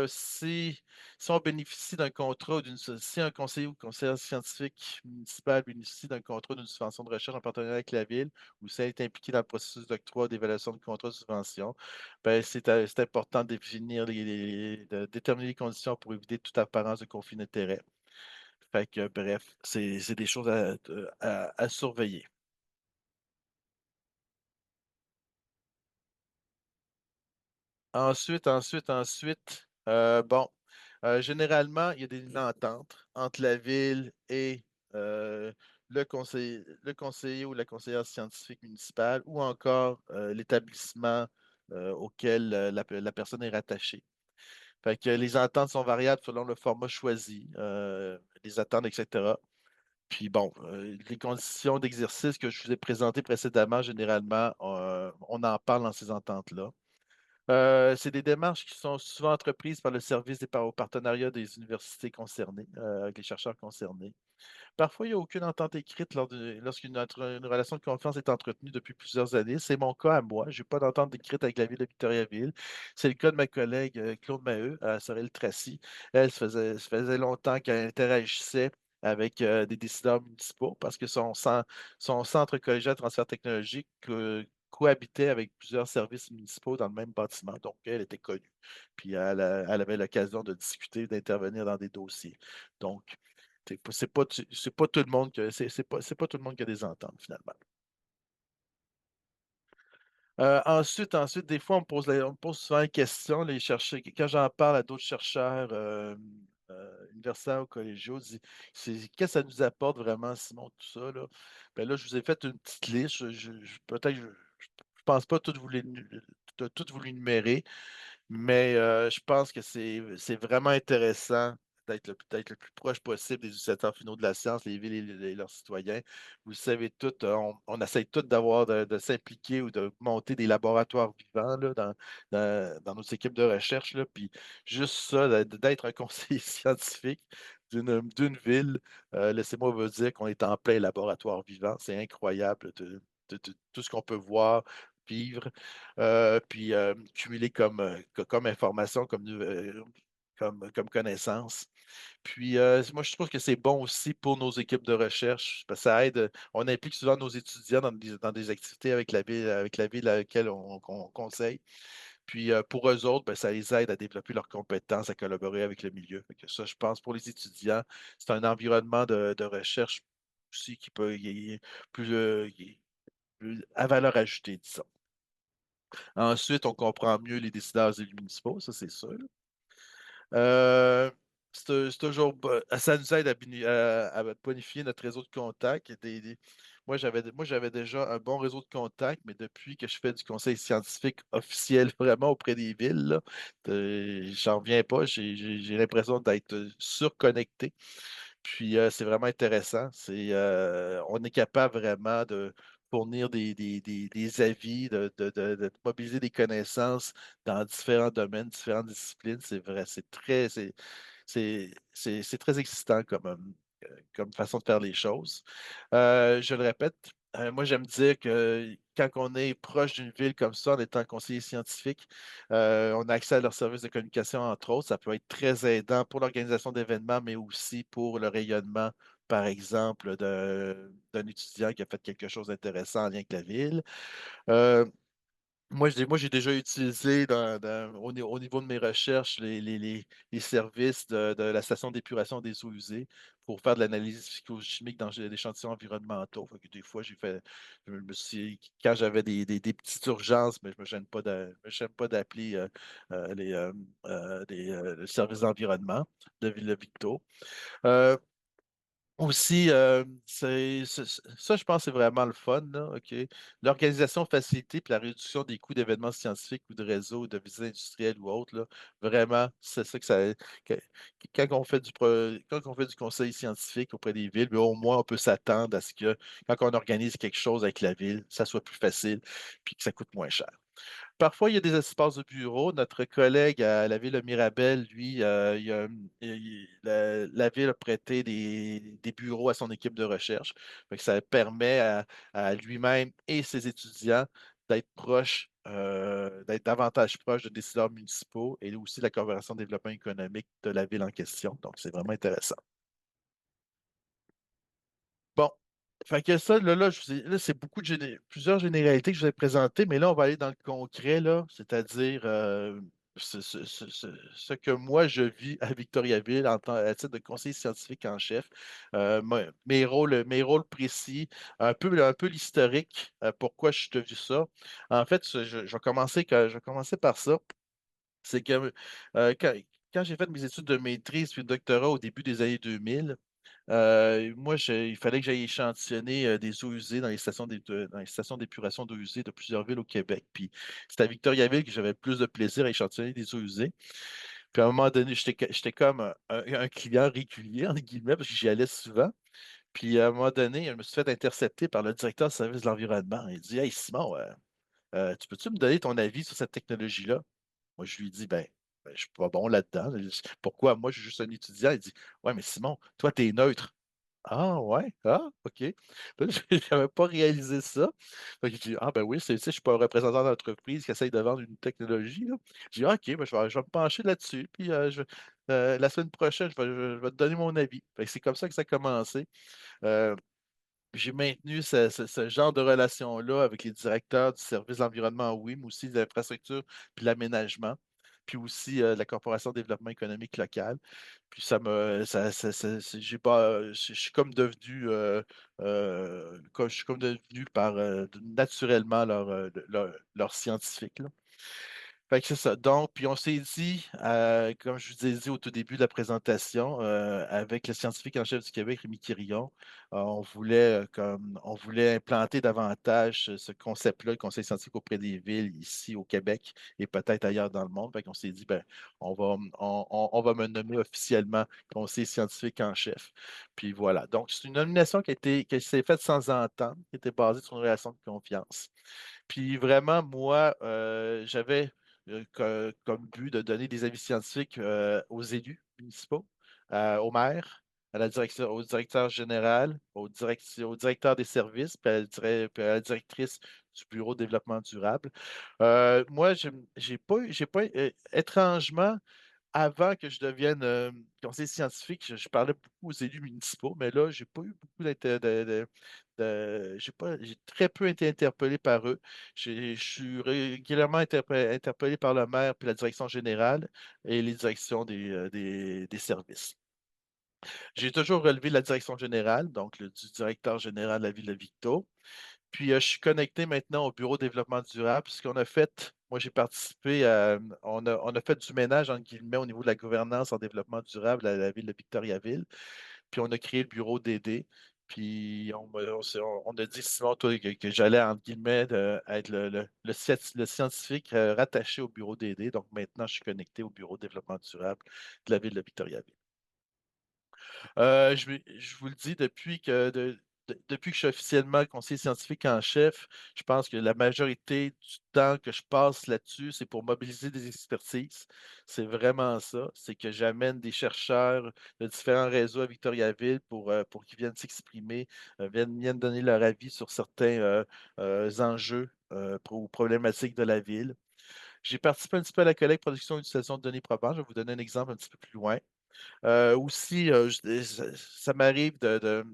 si on bénéficie d'un contrat ou si un conseiller ou conseillère scientifique municipal bénéficie d'un contrat d'une subvention de recherche en partenariat avec la ville ou si elle est impliquée dans le processus d'octroi d'évaluation de contrat de subvention, ben, c'est important de définir de déterminer les conditions pour éviter toute apparence de conflit d'intérêt. Fait que, bref, c'est des choses à surveiller. Bon, généralement, il y a des ententes entre la ville et euh, le conseiller ou la conseillère scientifique municipale ou encore l'établissement auquel la personne est rattachée. Fait que les ententes sont variables selon le format choisi, les attentes, etc. Puis bon, les conditions d'exercice que je vous ai présentées précédemment, généralement, on en parle dans ces ententes-là. C'est des démarches qui sont souvent entreprises par le service au partenariat des universités concernées, avec les chercheurs concernés. Parfois, il n'y a aucune entente écrite lorsqu'une relation de confiance est entretenue depuis plusieurs années. C'est mon cas à moi. Je n'ai pas d'entente écrite avec la ville de Victoriaville. C'est le cas de ma collègue Claude Maheu à Sorel-Tracy. Elle, ça faisait longtemps qu'elle interagissait avec des décideurs municipaux parce que son centre collégial de transfert technologique cohabitait avec plusieurs services municipaux dans le même bâtiment. Donc, elle était connue. Puis, elle avait l'occasion de discuter, d'intervenir dans des dossiers. Donc, c'est pas tout le monde c'est pas tout le monde qui a des ententes, finalement. Ensuite, des fois, on me pose souvent une question, les chercheurs, quand j'en parle à d'autres chercheurs universitaires ou collégiaux, qu'est-ce que ça nous apporte vraiment, Simon, tout ça, là? Ben là, je vous ai fait une petite liste. Peut-être que je pense pas tout vous l'énumérer, mais je pense que c'est vraiment intéressant d'être le plus proche possible des utilisateurs finaux de la science, les villes et leurs citoyens. Vous le savez tout, on essaye tous de s'impliquer ou de monter des laboratoires vivants là, dans nos équipes de recherche. Là, puis juste ça, d'être un conseiller scientifique d'une ville, laissez-moi vous dire qu'on est en plein laboratoire vivant. C'est incroyable tout ce qu'on peut voir, vivre puis cumuler comme information, comme connaissance. Puis moi, je trouve que c'est bon aussi pour nos équipes de recherche, parce que ça aide. On implique souvent nos étudiants dans des activités avec la ville à laquelle on conseille. Puis pour eux autres, ben, ça les aide à développer leurs compétences, à collaborer avec le milieu. Fait que ça, je pense, pour les étudiants, c'est un environnement de recherche aussi qui est plus à valeur ajoutée, disons. Ensuite, on comprend mieux les décideurs élus municipaux, ça c'est sûr. Euh, c'est toujours, ça nous aide à bonifier notre réseau de contacts. Moi, j'avais déjà un bon réseau de contacts, mais depuis que je fais du conseil scientifique officiel vraiment auprès des villes, là, j'en reviens pas. J'ai l'impression d'être surconnecté. Puis c'est vraiment intéressant. On est capable vraiment de fournir des avis, de mobiliser des connaissances dans différents domaines, différentes disciplines. C'est vrai, c'est très excitant comme façon de faire les choses. Je le répète, moi j'aime dire que quand on est proche d'une ville comme ça, en étant conseiller scientifique, on a accès à leurs services de communication, entre autres. Ça peut être très aidant pour l'organisation d'événements, mais aussi pour le rayonnement, par exemple, d'un étudiant qui a fait quelque chose d'intéressant en lien avec la ville. Euh, moi, j'ai déjà utilisé au niveau de mes recherches les services de la station d'épuration des eaux usées pour faire de l'analyse physico-chimique dans des échantillons environnementaux. Fait que des fois, quand j'avais des petites urgences, mais je ne me gêne pas d'appeler le service d'environnement de Ville-Victo. Aussi, ça, je pense, c'est vraiment le fun, là, OK? L'organisation facilitée puis la réduction des coûts d'événements scientifiques ou de réseaux, de visites industrielles ou autres, là, vraiment, c'est ça que- quand quand on fait du conseil scientifique auprès des villes, bien, au moins, on peut s'attendre à ce que quand on organise quelque chose avec la ville, ça soit plus facile puis que ça coûte moins cher. Parfois, il y a des espaces de bureau. Notre collègue à la ville de Mirabel, lui, la ville a prêté des bureaux à son équipe de recherche. Fait que ça permet à lui-même et ses étudiants d'être proches d'être davantage proche de décideurs municipaux et aussi de la coopération de développement économique de la ville en question. Donc, c'est vraiment intéressant. Bon, fait que ça, là, là, c'est plusieurs généralités que je vous ai présentées, mais là, on va aller dans le concret, là, c'est-à-dire ce que moi, je vis à Victoriaville à titre de conseiller scientifique en chef. Mes rôles précis, un peu l'historique, pourquoi je suis devenu ça. En fait, je vais commencer par ça. C'est que quand j'ai fait mes études de maîtrise puis de doctorat au début des années 2000, moi, il fallait que j'aille échantillonner des eaux usées dans dans les stations d'épuration d'eau usée de plusieurs villes au Québec. Puis c'était à Victoriaville que j'avais le plus de plaisir à échantillonner des eaux usées. Puis à un moment donné, j'étais comme un client régulier, entre guillemets, parce que j'y allais souvent. Puis à un moment donné, je me suis fait intercepter par le directeur du service de l'environnement. Il dit: Hey Simon, tu peux-tu me donner ton avis sur cette technologie-là? Moi, je lui dis, ben, je suis pas bon là-dedans. Pourquoi? Moi, je suis juste un étudiant. Il dit, ouais, mais Simon, toi, tu es neutre. Ah, ouais, ah, OK. Là, je n'avais pas réalisé ça. Fait que je dis, ah, ben oui, je ne suis pas un représentant d'entreprise qui essaye de vendre une technologie, là. Je dis, ah, OK, ben, je vais me pencher là-dessus. Puis la semaine prochaine, je vais te donner mon avis. Fait que c'est comme ça que ça a commencé. Euh, j'ai maintenu ce genre de relation-là avec les directeurs du service de l'environnement, oui, mais aussi de l'infrastructure puis de l'aménagement, puis aussi de la Corporation de développement économique local. Puis j'ai pas, je suis comme devenu, je suis comme devenu naturellement leur scientifique, là. Fait que c'est ça. Donc, puis on s'est dit, comme je vous ai dit au tout début de la présentation, avec le scientifique en chef du Québec, Rémi Quirion, on voulait implanter davantage ce concept-là, le conseil scientifique auprès des villes ici au Québec et peut-être ailleurs dans le monde. Fait qu'on s'est dit, ben, on va me nommer officiellement conseiller scientifique en chef. Puis voilà. Donc, c'est une nomination qui s'est faite sans entente, qui était basée sur une relation de confiance. Puis vraiment, moi, j'avais comme but de donner des avis scientifiques aux élus municipaux, au maire, au directeur général, au directeur des services, puis à la directrice du Bureau de développement durable. Moi, j'ai pas étrangement, avant que je devienne conseiller scientifique, je parlais beaucoup aux élus municipaux, mais là, j'ai pas eu beaucoup j'ai très peu été interpellé par eux. Je suis régulièrement interpellé par le maire puis la direction générale et les directions des services. J'ai toujours relevé la direction générale, donc du directeur général de la ville de Victo. Puis, je suis connecté maintenant au Bureau de développement durable, ce qu'on a fait. Moi, j'ai participé on a fait du ménage, entre guillemets, au niveau de la gouvernance en développement durable à la ville de Victoriaville. Puis, on a créé le bureau DD. Puis, on a dit, Simon, toi, que j'allais, entre guillemets, être le scientifique rattaché au bureau DD. Donc, maintenant, je suis connecté au bureau de développement durable de la ville de Victoriaville. Je vous le dis, depuis que je suis officiellement conseiller scientifique en chef, je pense que la majorité du temps que je passe là-dessus, c'est pour mobiliser des expertises. C'est vraiment ça. C'est que j'amène des chercheurs de différents réseaux à Victoriaville pour qu'ils viennent s'exprimer, viennent donner leur avis sur certains enjeux ou problématiques de la ville. J'ai participé un petit peu à la collecte, production et utilisation de données probantes. Je vais vous donner un exemple un petit peu plus loin. Aussi, ça m'arrive de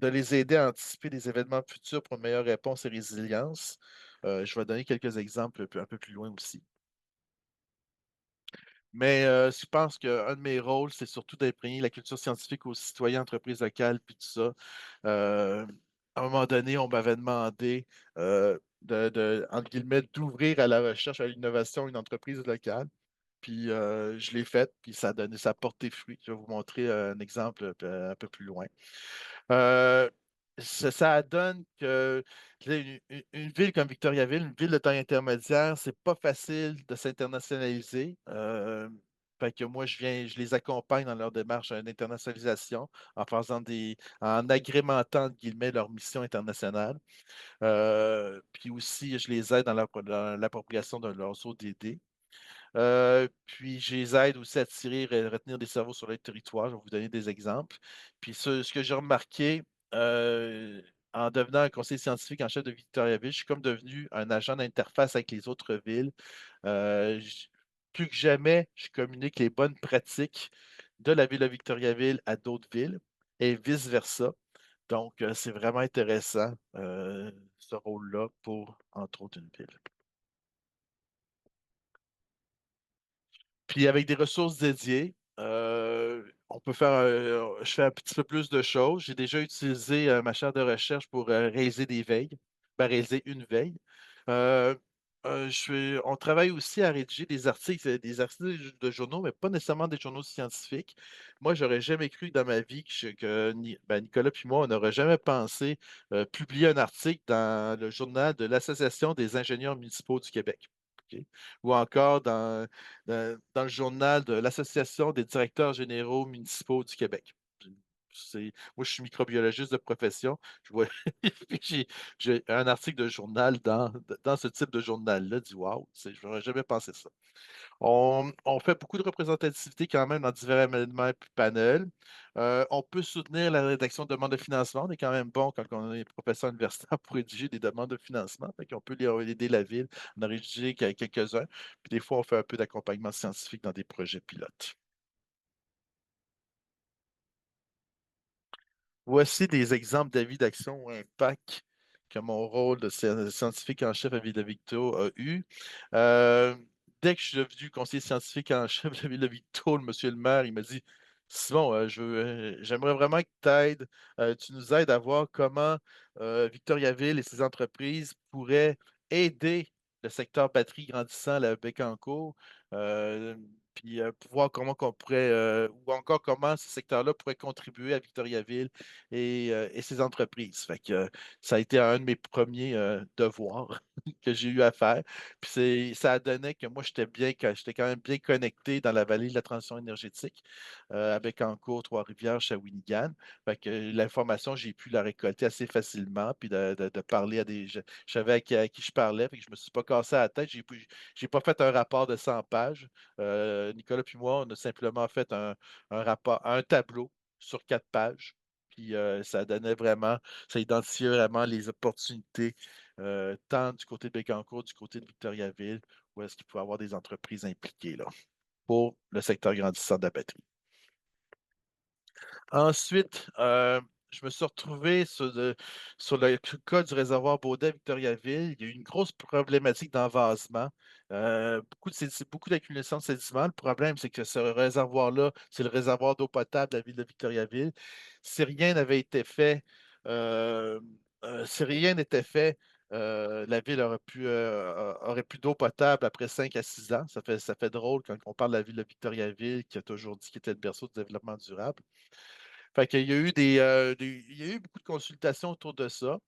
les aider à anticiper des événements futurs pour une meilleure réponse et résilience. Je vais donner quelques exemples un peu plus loin aussi. Mais je pense qu'un de mes rôles, c'est surtout d'imprégner la culture scientifique aux citoyens, entreprises locales, puis tout ça. Euh, à un moment donné, on m'avait demandé entre guillemets, d'ouvrir à la recherche, à l'innovation une entreprise locale. Puis je l'ai fait, puis ça a porté fruit. Je vais vous montrer un exemple un peu plus loin. Euh, ça donne que une ville comme Victoriaville, une ville de taille intermédiaire, c'est pas facile de s'internationaliser. Fait que moi, je les accompagne dans leur démarche d'internationalisation en agrémentant, entre guillemets, leur mission internationale. Puis aussi, je les aide dans l'appropriation de leurs ODD. Puis, je les aide aussi à tirer et retenir des cerveaux sur le territoire. Je vais vous donner des exemples. Puis, ce que j'ai remarqué, euh, en devenant un conseiller scientifique en chef de Victoriaville, je suis comme devenu un agent d'interface avec les autres villes. Plus que jamais, je communique les bonnes pratiques de la ville de Victoriaville à d'autres villes et vice-versa. Donc, c'est vraiment intéressant, ce rôle-là pour, entre autres, une ville. Puis avec des ressources dédiées, on peut faire, je fais un petit peu plus de choses. J'ai déjà utilisé ma chaire de recherche pour réaliser des veilles, ben, réaliser une veille. Euh, on travaille aussi à rédiger des articles de journaux, mais pas nécessairement des journaux scientifiques. Moi, j'aurais jamais cru dans ma vie ben, Nicolas puis moi, on n'aurait jamais pensé publier un article dans le journal de l'Association des ingénieurs municipaux du Québec. OK? Ou encore dans le journal de l'Association des directeurs généraux municipaux du Québec. Moi, je suis microbiologiste de profession. Je vois, j'ai, j'ai un article de journal dans ce type de journal-là. Dis, waouh, je n'aurais jamais pensé ça. On fait beaucoup de représentativité quand même dans divers événements et panels. On peut soutenir la rédaction de demandes de financement. On est quand même bon quand on est professeur universitaire pour rédiger des demandes de financement. On peut aider la ville à en rédiger quelques-uns. Puis des fois, on fait un peu d'accompagnement scientifique dans des projets pilotes. Voici des exemples d'avis d'action ou impact que mon rôle de scientifique en chef à Ville de Victo a eu. Euh, Dès que je suis devenu conseiller scientifique en chef de la Ville de Victo, le monsieur le maire, il m'a dit, Simon, j'aimerais vraiment que tu nous aides à voir comment Victoriaville et ses entreprises pourraient aider le secteur batterie grandissant à la Bécancour. Euh, puis pour voir comment qu'on pourrait, ou encore comment ce secteur-là pourrait contribuer à Victoriaville et ses entreprises. Fait que ça a été un de mes premiers devoirs que j'ai eu à faire. Puis ça a donné que moi, j'étais quand même bien connecté dans la vallée de la transition énergétique, avec Bécancour, Trois-Rivières, Shawinigan. Fait que l'information, j'ai pu la récolter assez facilement, puis de parler à des... Je savais à qui je parlais, fait que je me suis pas cassé la tête. J'ai pas fait un rapport de 100 pages. Nicolas puis moi, on a simplement fait un rapport, un tableau sur 4 pages. Puis ça identifiait vraiment les opportunités, tant du côté de Bécancour, du côté de Victoriaville, où est-ce qu'il pouvait y avoir des entreprises impliquées là, pour le secteur grandissant de la batterie. Ensuite, je me suis retrouvé sur le cas du réservoir Baudet à Victoriaville. Il y a eu une grosse problématique d'envasement. C'est beaucoup d'accumulation de sédiments. Le problème, c'est que ce réservoir-là, c'est le réservoir d'eau potable de la ville de Victoriaville. Si rien n'avait été fait, euh, si rien n'était fait, la ville aurait plus d'eau potable après 5 à 6 ans. Ça fait drôle quand on parle de la ville de Victoriaville qui a toujours dit qu'elle était le berceau du développement durable. Fait qu'il y a eu il y a eu beaucoup de consultations autour de ça.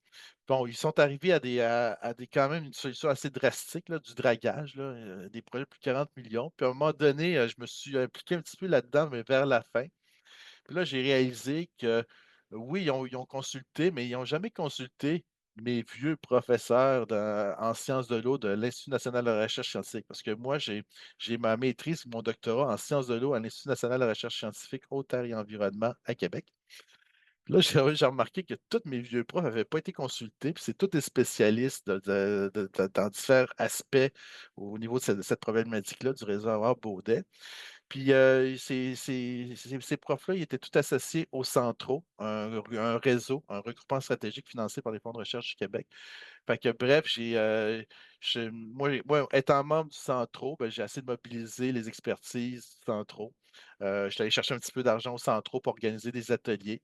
Bon, ils sont arrivés à des quand même une solution assez drastique, là, du dragage, là, des projets de plus de 40 millions. Puis à un moment donné, je me suis impliqué un petit peu là-dedans, mais vers la fin. Puis là, j'ai réalisé que oui, ils ont consulté, mais ils n'ont jamais consulté mes vieux professeurs en sciences de l'eau de l'Institut national de recherche scientifique. Parce que moi, j'ai ma maîtrise, mon doctorat en sciences de l'eau à l'Institut national de recherche scientifique, eau, terre et environnement à Québec. Puis là, j'ai remarqué que tous mes vieux profs n'avaient pas été consultés, puis c'est tous des spécialistes dans différents aspects au niveau de cette problématique-là du réservoir Baudet. Puis ces profs-là, ils étaient tous associés au Centro, un réseau, un regroupement stratégique financé par les fonds de recherche du Québec. Fait que bref, moi, étant membre du Centro, ben, j'ai essayé de mobiliser les expertises du Centro. Je suis allé chercher un petit peu d'argent au Centro pour organiser des ateliers.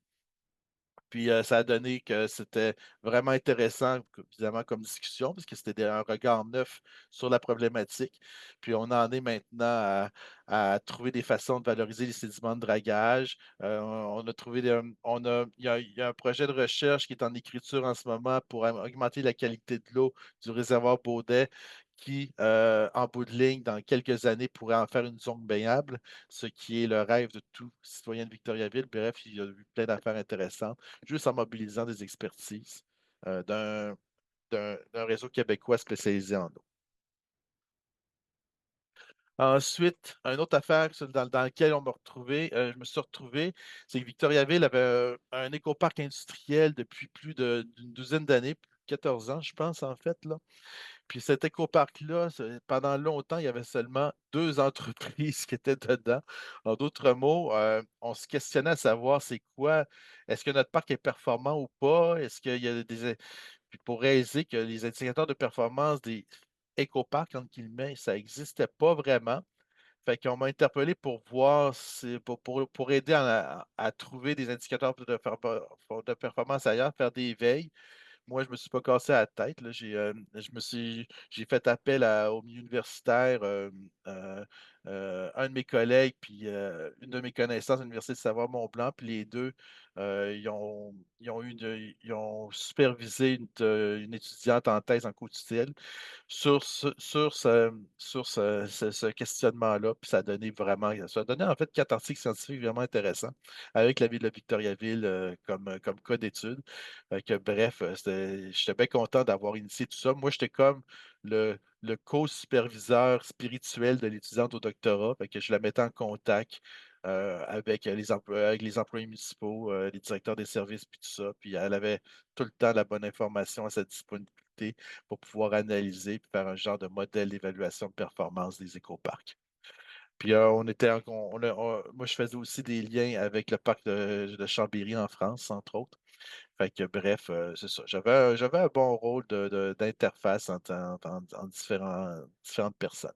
Puis ça a donné que c'était vraiment intéressant, évidemment, comme discussion, parce que c'était un regard neuf sur la problématique. Puis on en est maintenant à trouver des façons de valoriser les sédiments de dragage. On a trouvé il y a un projet de recherche qui est en écriture en ce moment pour augmenter la qualité de l'eau du réservoir Baudet, qui, en bout de ligne, dans quelques années, pourrait en faire une zone baignable, ce qui est le rêve de tout citoyen de Victoriaville. Bref, il y a eu plein d'affaires intéressantes juste en mobilisant des expertises d'un réseau québécois spécialisé en eau. Ensuite, une autre affaire dans laquelle je me suis retrouvé, c'est que Victoriaville avait un écoparc industriel depuis plus d'une douzaine d'années, 14 ans, je pense, en fait, là. Puis cet écoparc-là, pendant longtemps, il y avait seulement deux entreprises qui étaient dedans. En d'autres mots, on se questionnait à savoir c'est quoi, est-ce que notre parc est performant ou pas? Est-ce qu'il y a des. Puis pour réaliser que les indicateurs de performance des écoparcs, entre guillemets, ça n'existait pas vraiment. Fait qu'on m'a interpellé pour voir, pour aider à trouver des indicateurs de performance ailleurs, faire des veilles. Moi, je ne me suis pas cassé la tête, là. J'ai fait appel au milieu universitaire, euh, un de mes collègues, puis une de mes connaissances à l'Université de Savoie-Mont-Blanc, puis les deux, ils ont supervisé une étudiante en thèse en co-tutelle sur ce questionnement-là, puis ça a donné en fait 4 articles scientifiques vraiment intéressants avec la ville de Victoriaville comme cas d'étude. Fait que, bref, j'étais bien content d'avoir initié tout ça. Moi, j'étais comme le co-superviseur spirituel de l'étudiante au doctorat. Fait que je la mettais en contact avec les employés municipaux, les directeurs des services, puis tout ça. Puis elle avait tout le temps la bonne information à sa disponibilité pour pouvoir analyser et faire un genre de modèle d'évaluation de performance des écoparcs. Puis on était moi, je faisais aussi des liens avec le parc de Chambéry en France, entre autres. Fait que bref, c'est ça. J'avais un bon rôle d'interface entre différentes personnes.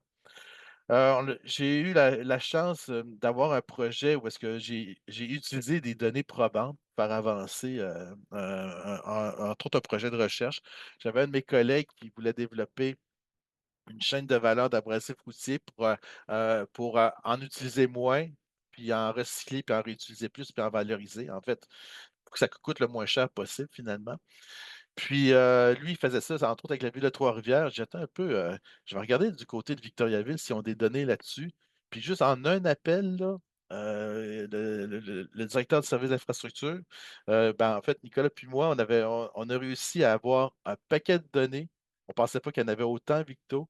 J'ai eu la chance d'avoir un projet où est-ce que j'ai utilisé des données probantes pour avancer, entre autres, un projet de recherche. J'avais un de mes collègues qui voulait développer une chaîne de valeur d'abrasifs routiers pour en utiliser moins, puis en recycler, puis en réutiliser plus, puis en valoriser, en fait, pour que ça coûte le moins cher possible, finalement. Puis lui, il faisait ça, entre autres avec la ville de Trois-Rivières. J'étais un peu. Je vais regarder du côté de Victoriaville s'ils ont des données là-dessus. Puis juste en un appel, là, le directeur du service d'infrastructure, en fait, Nicolas puis moi, on a réussi à avoir un paquet de données. On ne pensait pas qu'il y en avait autant, Victo,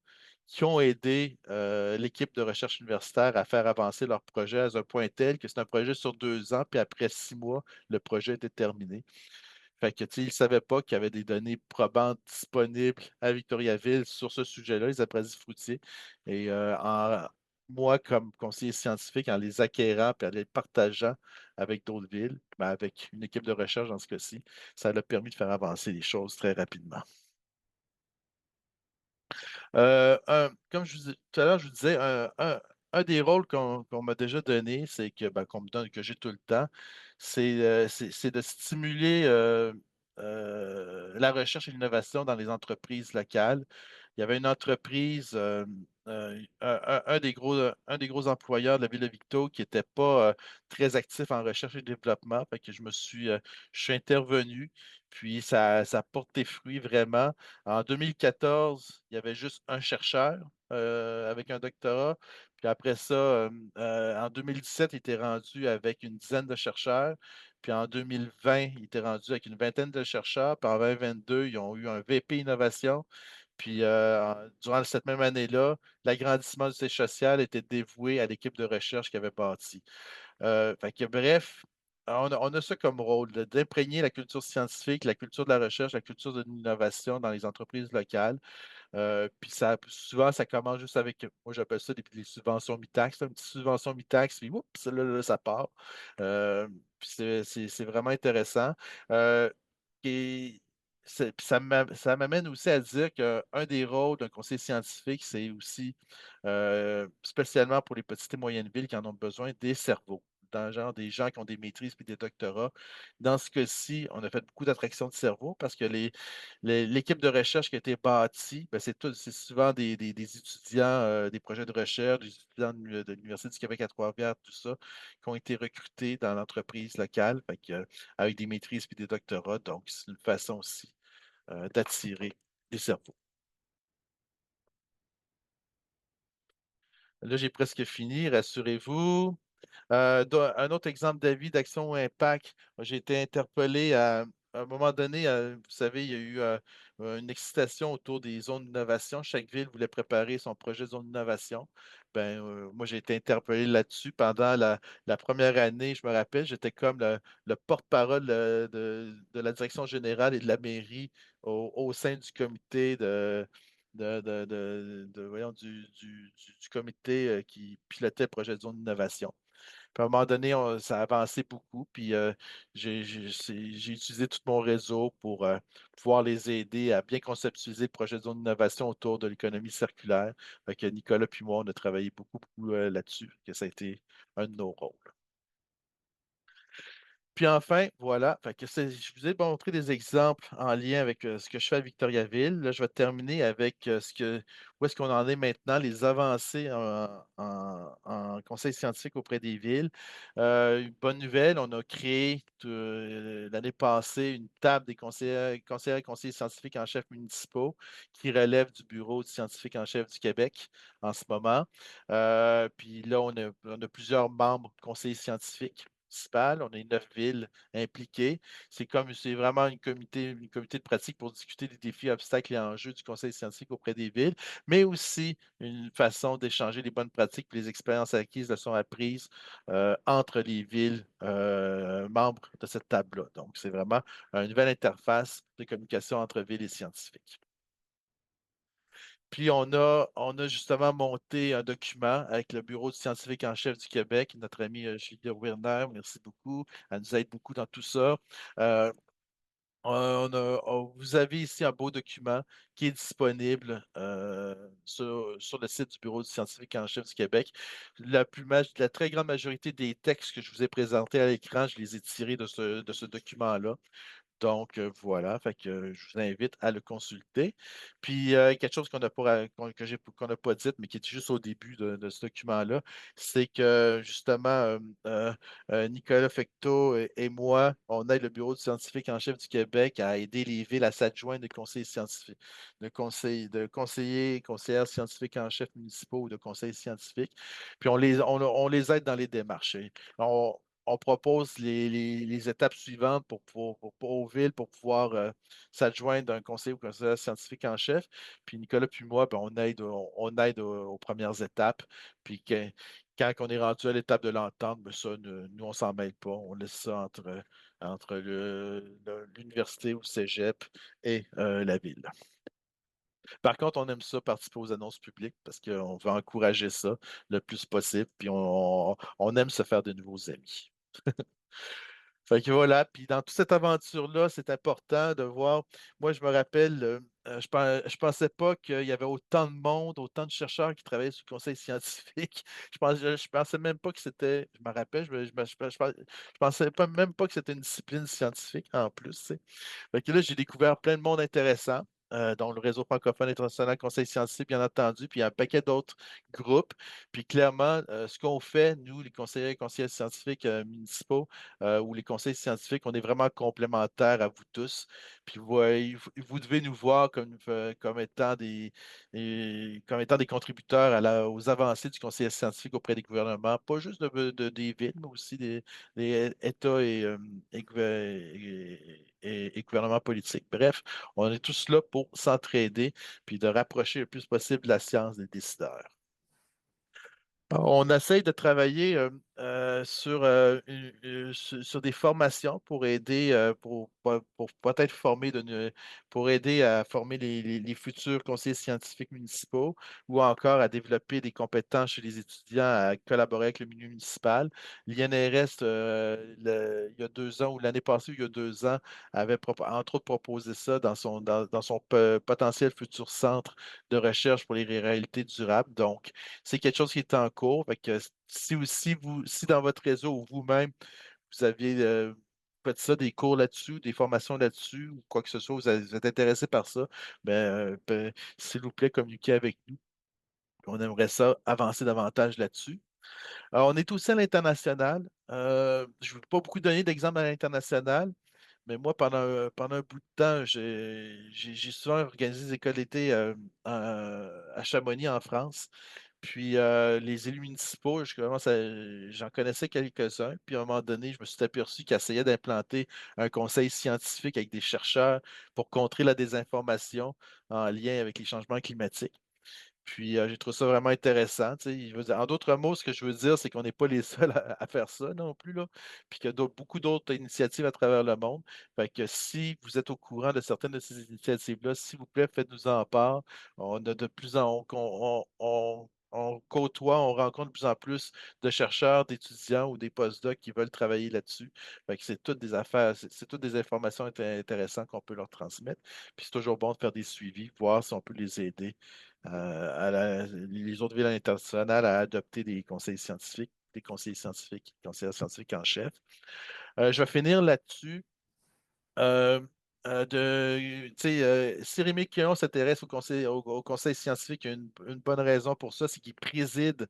qui ont aidé l'équipe de recherche universitaire à faire avancer leur projet à un point tel que c'est un projet sur 2 ans, puis après 6 mois, le projet était terminé. Fait que, tu sais, ils ne savaient pas qu'il y avait des données probantes disponibles à Victoriaville sur ce sujet-là, les abrasifs routiers. Et moi, comme conseiller scientifique, en les acquérant et en les partageant avec d'autres villes, avec une équipe de recherche dans ce cas-ci, ça a permis de faire avancer les choses très rapidement. Comme tout à l'heure, je vous disais, un des rôles qu'on m'a déjà donné, c'est qu'on me donne, que j'ai tout le temps, c'est de stimuler la recherche et l'innovation dans les entreprises locales. Il y avait une entreprise, un des gros employeurs de la ville de Victo qui n'était pas très actif en recherche et développement. Fait que je suis intervenu, puis ça porte des fruits vraiment. En 2014, il y avait juste un chercheur avec un doctorat. Puis après ça, en 2017, il était rendu avec une dizaine de chercheurs. Puis en 2020, il était rendu avec une vingtaine de chercheurs. Puis en 2022, ils ont eu un VP Innovation. Puis durant cette même année-là, l'agrandissement du siège social était dévoué à l'équipe de recherche qui avait bâti. Fait que bref, on a ça comme rôle, d'imprégner la culture scientifique, la culture de la recherche, la culture de l'innovation dans les entreprises locales. Puis souvent, ça commence juste avec, moi j'appelle ça des subventions mi-taxes, une petite subvention mi-taxe, puis oups, là, ça part. Puis c'est vraiment intéressant. Euh, et puis ça m'amène aussi à dire qu'un des rôles d'un conseiller scientifique, c'est aussi, spécialement pour les petites et moyennes villes qui en ont besoin, des cerveaux. Dans le genre des gens qui ont des maîtrises et des doctorats. Dans ce cas-ci, on a fait beaucoup d'attractions de cerveau parce que l'équipe de recherche qui a été bâtie, ben, c'est souvent des étudiants, des projets de recherche, des étudiants de l'Université du Québec à Trois-Rivières, tout ça, qui ont été recrutés dans l'entreprise locale, fait que, avec des maîtrises et des doctorats. Donc, c'est une façon aussi d'attirer des cerveaux. Là, j'ai presque fini, rassurez-vous. Un autre exemple d'avis d'action ou impact, j'ai été interpellé à un moment donné, vous savez, il y a eu une excitation autour des zones d'innovation. Chaque ville voulait préparer son projet de zone d'innovation. Ben, moi, j'ai été interpellé là-dessus pendant la première année. Je me rappelle, j'étais comme le porte-parole de la direction générale et de la mairie au sein du comité voyons, du comité qui pilotait le projet de zone d'innovation. Puis à un moment donné, ça a avancé beaucoup. Puis j'ai utilisé tout mon réseau pour pouvoir les aider à bien conceptualiser le projet de zone d'innovation autour de l'économie circulaire. Fait que Nicolas puis moi, on a travaillé beaucoup là-dessus, que ça a été un de nos rôles. Puis enfin, voilà, fait que je vous ai montré des exemples en lien avec ce que je fais à Victoriaville. Là, je vais terminer avec où est-ce qu'on en est maintenant, les avancées en conseil scientifique auprès des villes. Une bonne nouvelle, on a créé l'année passée une table des conseillers et conseillers scientifiques en chef municipaux qui relève du bureau du scientifique en chef du Québec en ce moment. Puis là, on a plusieurs membres conseillers scientifiques municipales. On a 9 villes impliquées. C'est vraiment une comité de pratique pour discuter des défis, obstacles et enjeux du conseil scientifique auprès des villes, mais aussi une façon d'échanger les bonnes pratiques et les expériences acquises, leçons apprises entre les villes membres de cette table-là. Donc, c'est vraiment une nouvelle interface de communication entre villes et scientifiques. Puis on a justement monté un document avec le Bureau du scientifique en chef du Québec, notre ami Julie Werner, merci beaucoup. Elle nous aide beaucoup dans tout ça. Euh, vous avez ici un beau document qui est disponible sur le site du Bureau du scientifique en chef du Québec. La très grande majorité des textes que je vous ai présentés à l'écran, je les ai tirés de ce document-là. Donc, voilà, fait que je vous invite à le consulter. Puis, quelque chose qu'on n'a pas dit, mais qui est juste au début de ce document-là, c'est que justement, Nicolas Fecteau et moi, on aide le Bureau du scientifique en chef du Québec à aider les villes à s'adjoindre de conseillers scientifiques, de conseillères scientifiques en chef municipaux ou de conseillers scientifiques. Puis, on les aide dans les démarches. On propose les étapes suivantes aux villes pour pouvoir s'adjoindre d'un conseiller ou conseiller scientifique en chef. Puis Nicolas puis moi, ben, on aide aux premières étapes. Puis quand on est rendu à l'étape de l'entente, ben ça, nous, on s'en mêle pas. On laisse ça entre l'université ou le cégep et la ville. Par contre, on aime ça participer aux annonces publiques parce qu'on veut encourager ça le plus possible. Puis on aime se faire de nouveaux amis. Fait que voilà, puis dans toute cette aventure-là, c'est important de voir. Moi, je me rappelle, je pensais pas qu'il y avait autant de monde, autant de chercheurs qui travaillaient sur le conseil scientifique. Je pensais même pas que c'était, je me rappelle, je pensais pas, même pas que c'était une discipline scientifique en plus, tu sais. Fait que là, j'ai découvert plein de monde intéressant, dont le Réseau francophone international Conseil scientifique, bien entendu, puis il y a un paquet d'autres groupes. Puis clairement, ce qu'on fait, nous, les conseillers et conseillères scientifiques municipaux ou les conseils scientifiques, on est vraiment complémentaires à vous tous. Puis vous devez nous voir comme étant des contributeurs aux avancées du conseil scientifique auprès des gouvernements, pas juste des villes, mais aussi des États et gouvernements politiques. Bref, on est tous là pour s'entraider puis de rapprocher le plus possible la science des décideurs. On essaye de travailler sur des formations pour aider, pour peut-être pour aider à former les futurs conseillers scientifiques municipaux ou encore à développer des compétences chez les étudiants à collaborer avec le milieu municipal. L'INRS, il y a 2 ans ou l'année passée, il y a 2 ans, avait entre autres proposé ça dans son potentiel futur centre de recherche pour les réalités durables. Donc, c'est quelque chose qui est en cours. Fait que si dans votre réseau ou vous-même, vous aviez fait ça, des cours là-dessus, des formations là-dessus, ou quoi que ce soit, vous êtes intéressé par ça, s'il vous plaît, communiquez avec nous. On aimerait ça avancer davantage là-dessus. Alors, on est aussi à l'international. Je ne veux pas beaucoup donner d'exemples à l'international, mais moi, pendant un bout de temps, j'ai souvent organisé des écoles d'été à Chamonix, en France. Puis les élus municipaux, j'en connaissais quelques-uns. Puis à un moment donné, je me suis aperçu qu'ils essayaient d'implanter un conseil scientifique avec des chercheurs pour contrer la désinformation en lien avec les changements climatiques. Puis j'ai trouvé ça vraiment intéressant. Tu sais. Je veux dire, en d'autres mots, ce que je veux dire, c'est qu'on n'est pas les seuls à faire ça non plus, là. Puis qu'il y a beaucoup d'autres initiatives à travers le monde. Fait que si vous êtes au courant de certaines de ces initiatives-là, s'il vous plaît, faites-nous en part. On a de plus en on côtoie, on rencontre de plus en plus de chercheurs, d'étudiants ou des postdocs qui veulent travailler là-dessus. Fait que c'est toutes des affaires, c'est toutes des informations intéressantes qu'on peut leur transmettre. Puis c'est toujours bon de faire des suivis, voir si on peut les aider les autres villes internationales à adopter des conseils scientifiques, des conseillers scientifiques en chef. Je vais finir là-dessus. Euh, tu sais, si Rémi Quéon s'intéresse au conseil scientifique, il y a une bonne raison pour ça, c'est qu'il préside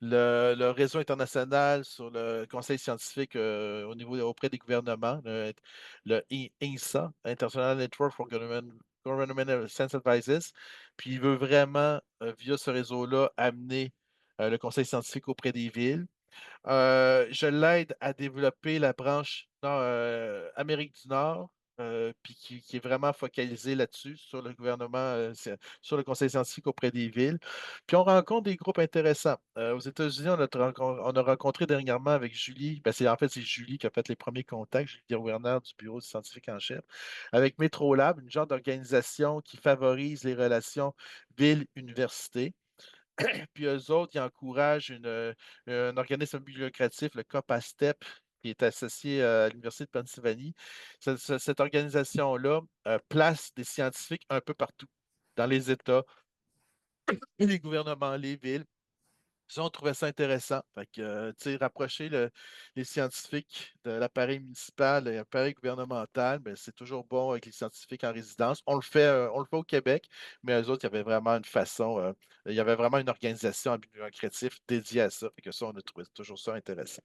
le réseau international sur le conseil scientifique auprès des gouvernements, le INSA, International Network for Governmental Science Advisors. Puis il veut vraiment, via ce réseau-là, amener le conseil scientifique auprès des villes. Je l'aide à développer la branche Amérique du Nord, puis qui est vraiment focalisée là-dessus, sur le gouvernement, sur le conseil scientifique auprès des villes. Puis on rencontre des groupes intéressants. Aux États-Unis, on a rencontré dernièrement avec Julie, en fait, c'est Julie qui a fait les premiers contacts, Julie Werner du bureau scientifique en chef, avec MetroLab, une genre d'organisation qui favorise les relations ville-université. Puis eux autres, ils encouragent un organisme bibliocratif, le COPASTEP, qui est associé à l'Université de Pennsylvanie. Cette organisation-là place des scientifiques un peu partout, dans les États, les gouvernements, les villes. Ça, on trouvait ça intéressant. Fait que, tu sais, rapprocher les scientifiques de l'appareil municipal et l'appareil gouvernemental, ben, c'est toujours bon avec les scientifiques en résidence. On le fait au Québec, mais eux autres, il y avait vraiment une façon, il y avait vraiment une organisation à but non lucratif dédiée à ça. Fait que ça, on a trouvé toujours ça intéressant.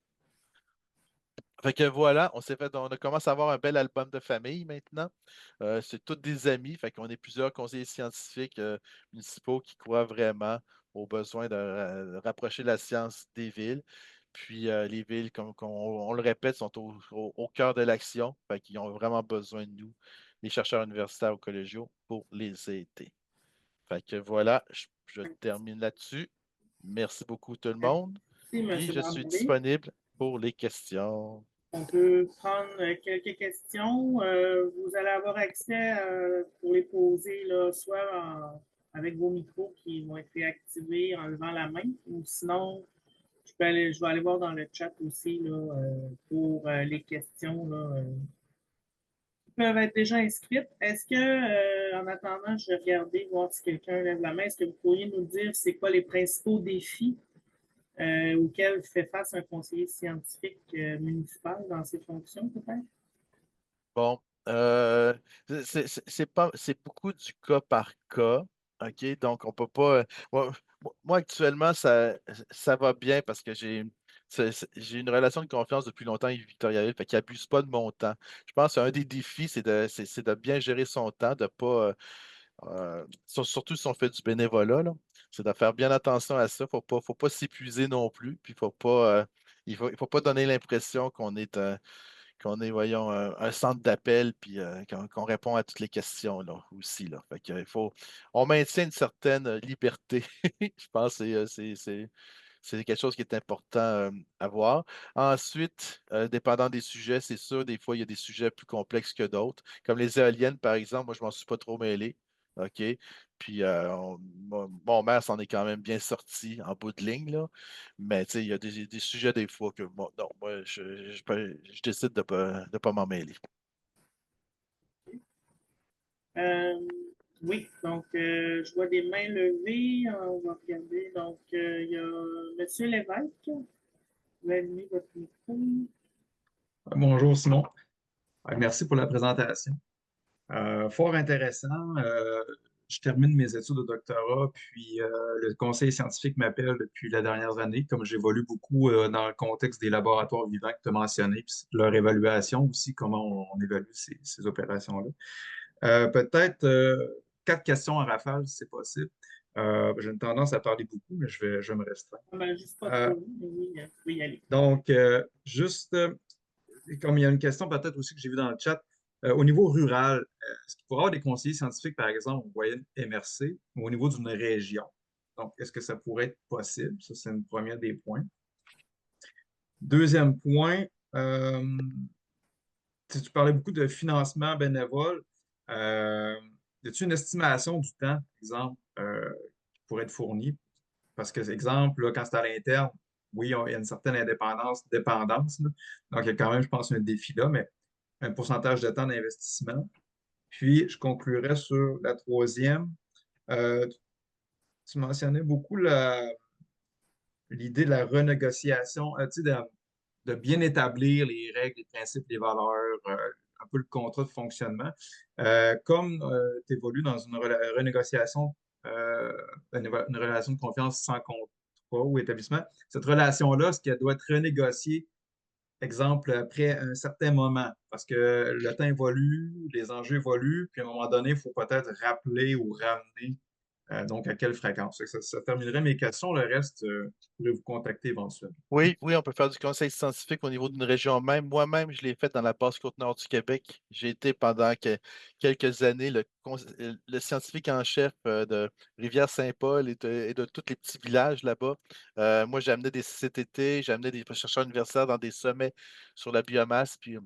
Fait que voilà, on a commencé à avoir un bel album de famille maintenant. C'est tous des amis, fait qu'on est plusieurs conseillers scientifiques municipaux qui croient vraiment aux besoins de rapprocher la science des villes. Puis les villes, comme on le répète, sont au cœur de l'action, fait qu'ils ont vraiment besoin de nous, les chercheurs universitaires ou collégiaux, pour les aider. Fait que voilà, je termine là-dessus. Merci beaucoup tout le monde. Merci, Puis M. je suis Barboulet. disponible pour les questions. On peut prendre quelques questions. Vous allez avoir accès pour les poser là, soit avec vos micros qui vont être réactivés en levant la main, ou sinon, je vais aller voir dans le chat aussi là, pour les questions là, qui peuvent être déjà inscrites. Est-ce que, en attendant, je vais regarder, voir si quelqu'un lève la main, est-ce que vous pourriez nous dire c'est quoi les principaux défis auquel fait face un conseiller scientifique municipal dans ses fonctions, peut-être? Bon, c'est beaucoup du cas par cas. OK? Donc, on peut pas. Moi, actuellement, ça va bien parce que j'ai une relation de confiance depuis longtemps avec Victoria Hill, fait qu'il n'abuse pas de mon temps. Je pense qu'un des défis, c'est de bien gérer son temps, de pas. Surtout si on fait du bénévolat, là, c'est de faire bien attention à ça. Faut pas s'épuiser non plus. Puis il faut pas donner l'impression voyons, un centre d'appel, puis qu'on répond à toutes les questions là, aussi. Là. Fait que, on maintient une certaine liberté. Je pense que c'est quelque chose qui est important à voir. Ensuite, dépendant des sujets, c'est sûr, des fois, il y a des sujets plus complexes que d'autres. Comme les éoliennes, par exemple, moi, je ne m'en suis pas trop mêlé. OK? Puis, mon maire s'en est quand même bien sorti en bout de ligne, là. Mais, tu sais, il y a des sujets, des fois, que, bon, non, moi, je décide de ne pas m'en mêler. Euh, oui, donc je vois des mains levées. On va regarder. Donc, il y a M. Lévesque. Vous avez mis votre micro. Bonjour Simon. Merci pour la présentation. Fort intéressant. Je termine mes études de doctorat, puis le conseil scientifique m'appelle depuis la dernière année, comme j'évolue beaucoup dans le contexte des laboratoires vivants que tu as mentionné, puis leur évaluation aussi, comment on évalue ces opérations-là. Peut-être quatre questions en rafale, si c'est possible. J'ai une tendance à parler beaucoup, mais je vais me restreindre. Juste pas Euh, trop, mais oui, vous pouvez y aller. donc, juste, comme il y a une question peut-être aussi que j'ai vue dans le chat, au niveau rural, est-ce qu'il pourrait y avoir des conseillers scientifiques, par exemple, au moyenne MRC, ou au niveau d'une région? Donc, est-ce que ça pourrait être possible? Ça, c'est une première des points. Deuxième point, tu parlais beaucoup de financement bénévole. Euh, y a-t-il une estimation du temps, par exemple, qui pourrait être fournie? Parce que, exemple, là, quand c'est à l'interne, oui, il y a une certaine dépendance, là. Donc, il y a quand même, je pense, un défi là, mais un pourcentage de temps d'investissement. Puis, je conclurai sur la troisième. Euh, Tu mentionnais beaucoup l'idée de la renégociation, tu sais, de bien établir les règles, les principes, les valeurs, un peu le contrat de fonctionnement. Comme tu évolues dans une renégociation, euh, une relation de confiance sans contrat ou établissement, cette relation-là, est-ce qu'elle doit être renégociée, exemple, après un certain moment? Parce que le temps évolue, les enjeux évoluent, puis à un moment donné, il faut peut-être rappeler ou ramener donc, à quelle fréquence? Ça terminerait mes questions. Le reste, je pourrais vous contacter éventuellement. Oui, oui, on peut faire du conseil scientifique au niveau d'une région même. Moi-même, je l'ai fait dans la Basse-Côte-Nord du Québec. J'ai été pendant quelques années le scientifique en chef de Rivière-Saint-Paul et de tous les petits villages là-bas. Moi, j'amenais des CTT, j'amenais des chercheurs universitaires dans des sommets sur la biomasse. Puis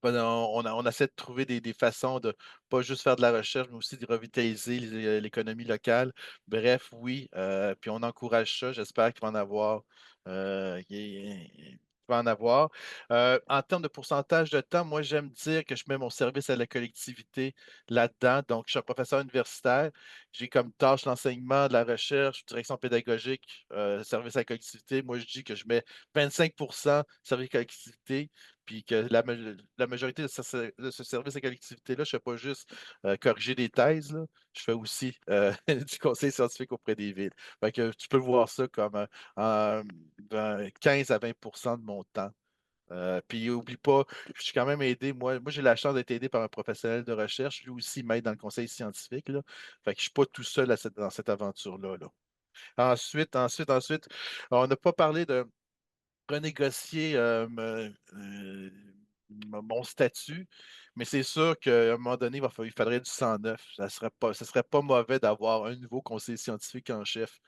on essaie de trouver des façons de pas juste faire de la recherche, mais aussi de revitaliser l'économie locale. Bref, oui, puis on encourage ça. J'espère qu'il va en avoir. Il va en avoir. En termes de pourcentage de temps, moi, j'aime dire que je mets mon service à la collectivité là-dedans. Donc, je suis un professeur universitaire. J'ai comme tâche l'enseignement, de la recherche, direction pédagogique, service à la collectivité. Moi, je dis que je mets 25% service à la collectivité, puis que la majorité de ce service à collectivité-là, je ne fais pas juste corriger des thèses, là, je fais aussi du conseil scientifique auprès des villes. Fait que tu peux voir ça comme 15 à 20% de mon temps. Puis n'oublie pas, je suis quand même aidé. Moi j'ai la chance d'être aidé par un professionnel de recherche. Lui aussi m'aide dans le conseil scientifique, là. Fait que je ne suis pas tout seul dans cette aventure-là, là. Ensuite, on n'a pas parlé de renégocier mon statut, mais c'est sûr qu'à un moment donné, il faudrait du 109. Ça serait pas mauvais d'avoir un nouveau conseiller scientifique en chef.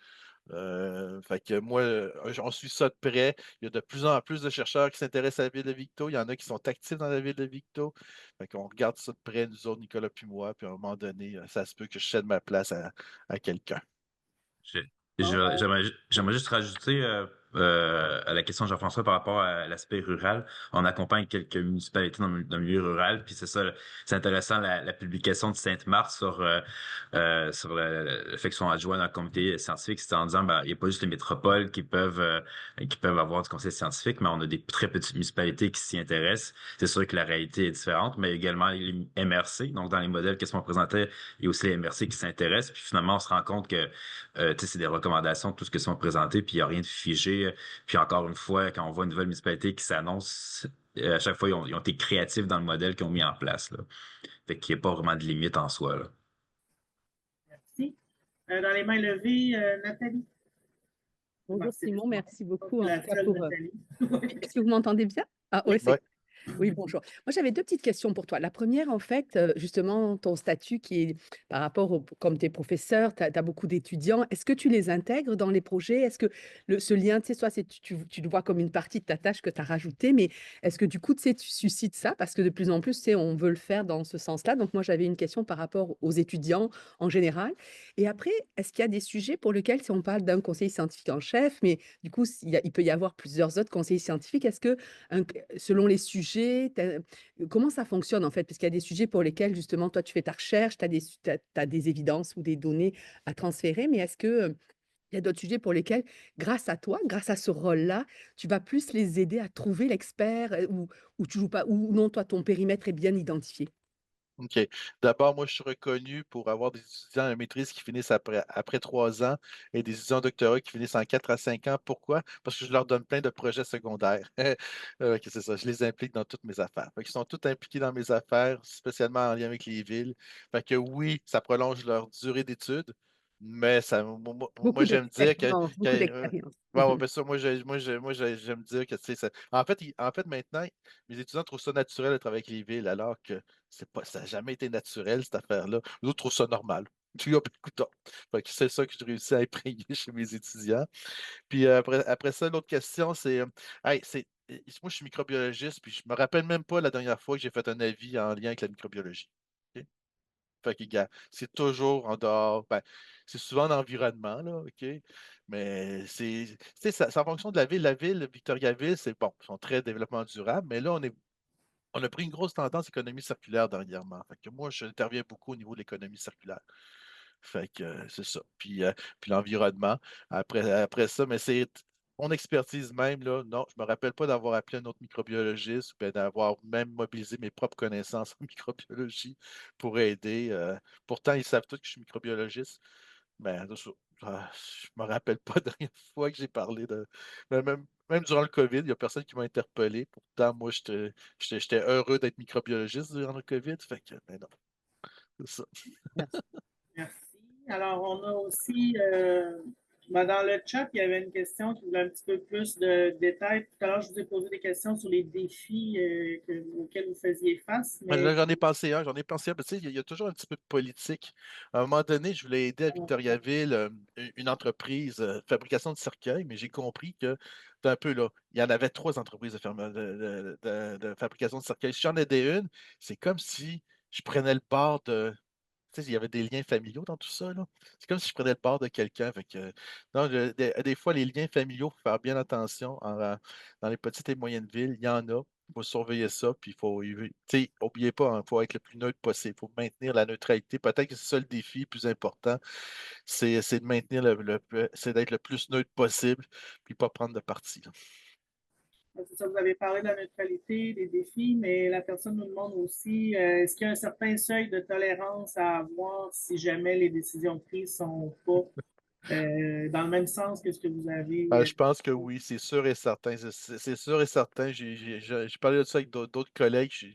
Fait que moi, on suit ça de près. Il y a de plus en plus de chercheurs qui s'intéressent à la ville de Victo. Il y en a qui sont actifs dans la ville de Victo. Fait qu'on regarde ça de près, nous autres, Nicolas puis moi. Puis à un moment donné, ça se peut que je cède ma place à quelqu'un. J'ai- Bon, J'aimerais juste rajouter à la question de Jean-François par rapport à l'aspect rural. On accompagne quelques municipalités dans le milieu rural, puis c'est ça, c'est intéressant la publication de Sainte-Marthe sur le fait qu'ils sont adjoints dans le comité scientifique, c'est en disant ben il n'y a pas juste les métropoles qui peuvent avoir du conseil scientifique, mais on a des très petites municipalités qui s'y intéressent. C'est sûr que la réalité est différente, mais également les MRC. Donc dans les modèles qui sont présentés, il y a aussi les MRC qui s'intéressent. Puis finalement, on se rend compte que tu sais, c'est des recommandations, tout ce qui sont présentés, puis il n'y a rien de figé. Puis encore une fois, quand on voit une nouvelle municipalité qui s'annonce, à chaque fois, ils ont été créatifs dans le modèle qu'ils ont mis en place, là. Fait qu'il n'y a pas vraiment de limite en soi, là. merci. Dans les mains levées, Nathalie. Bonjour Simon, merci beaucoup en La tout cas seule pour. Nathalie. Est-ce que vous m'entendez bien? Ah oui, Ouais. oui, bonjour. Moi, j'avais deux petites questions pour toi. La première, en fait, justement, ton statut qui est par rapport comme tu es professeur, tu as beaucoup d'étudiants. Est-ce que tu les intègres dans les projets? Est-ce que ce lien, tu sais, soit tu le vois comme une partie de ta tâche que tu as rajouté, mais est-ce que du coup, tu sais, tu suscites ça? Parce que de plus en plus, tu sais, on veut le faire dans ce sens-là. Donc, moi, j'avais une question par rapport aux étudiants en général. Et après, est-ce qu'il y a des sujets pour lesquels, si on parle d'un conseiller scientifique en chef, mais du coup, il peut y avoir plusieurs autres conseillers scientifiques, est-ce que selon les sujets, comment ça fonctionne en fait? Parce qu'il y a des sujets pour lesquels justement toi tu fais ta recherche, tu as des évidences ou des données à transférer, mais est-ce que il y a d'autres sujets pour lesquels, grâce à toi, grâce à ce rôle-là, tu vas plus les aider à trouver l'expert ou tu joues pas, ou non, toi, ton périmètre est bien identifié? OK. D'abord, moi, je suis reconnu pour avoir des étudiants en maîtrise qui finissent après 3 ans et des étudiants en doctorat qui finissent en 4 à 5 ans. Pourquoi? Parce que je leur donne plein de projets secondaires. OK, c'est ça. Je les implique dans toutes mes affaires. Fait qu'ils sont tous impliqués dans mes affaires, spécialement en lien avec les villes. Fait que oui, ça prolonge leur durée d'études, Mais ça, moi, Beaucoup j'aime dire d'expérience, beaucoup d'expérience. ouais, ouais, ben ça, j'aime dire que, tu sais, en fait, maintenant, mes étudiants trouvent ça naturel de travailler avec les villes, alors que ça n'a jamais été naturel, cette affaire-là. Les autres trouvent ça normal. Tu vois, écoute, fait que c'est ça que je réussis à imprégner chez mes étudiants. Puis après ça, l'autre question, c'est, hey, moi, je suis microbiologiste, puis je me rappelle même pas la dernière fois que j'ai fait un avis en lien avec la microbiologie. OK? Fait que, gars, c'est toujours en dehors. Ben, c'est souvent en environnement, là, OK? Mais c'est en fonction de la ville. La ville, Victoriaville, c'est bon, ils sont très développement durable, mais là, on a pris une grosse tendance économie circulaire dernièrement. Fait que moi, j'interviens beaucoup au niveau de l'économie circulaire. Fait que c'est ça. Puis l'environnement. Après ça, mais c'est mon expertise même, là. Non, je me rappelle pas d'avoir appelé un autre microbiologiste ou bien d'avoir même mobilisé mes propres connaissances en microbiologie pour aider. Pourtant, ils savent tous que je suis microbiologiste. Mais c'est ça. Je me rappelle pas de la dernière fois que j'ai parlé de. Même durant le COVID, il n'y a personne qui m'a interpellé. Pourtant, moi, j'étais heureux d'être microbiologiste durant le COVID. Fait que, mais non, c'est ça. Merci. Merci. Alors, on a aussi, dans le chat, il y avait une question qui voulait un petit peu plus de détails. Tout à l'heure, je vous ai posé des questions sur les défis auxquels vous faisiez face, Ouais, là, mais j'en ai pensé un, tu sais, il y a toujours un petit peu de politique. À un moment donné, je voulais aider à Victoriaville, une entreprise, fabrication de cercueils, mais j'ai compris que, c'est un peu là, il y en avait trois entreprises de fabrication de cercueils. Si j'en aidais une, c'est comme si je prenais le bord de, tu sais, il y avait des liens familiaux dans tout ça, là. C'est comme si je prenais le bord de quelqu'un. Fait que, non, des fois, les liens familiaux, il faut faire bien attention. Dans les petites et moyennes villes, il y en a. Il faut surveiller ça. Puis, il faut, tu sais, n'oubliez pas, il faut être le plus neutre possible. Il faut maintenir la neutralité. Peut-être que c'est ça le défi le plus important. C'est de maintenir c'est d'être le plus neutre possible. Puis, pas prendre de parti, là. c'est ça, vous avez parlé de la neutralité, des défis, mais la personne nous demande aussi, est-ce qu'il y a un certain seuil de tolérance à avoir si jamais les décisions prises ne sont pas dans le même sens que ce que vous avez. Je pense que oui, c'est sûr et certain. C'est sûr et certain. J'ai parlé de ça avec d'autres collègues. J'ai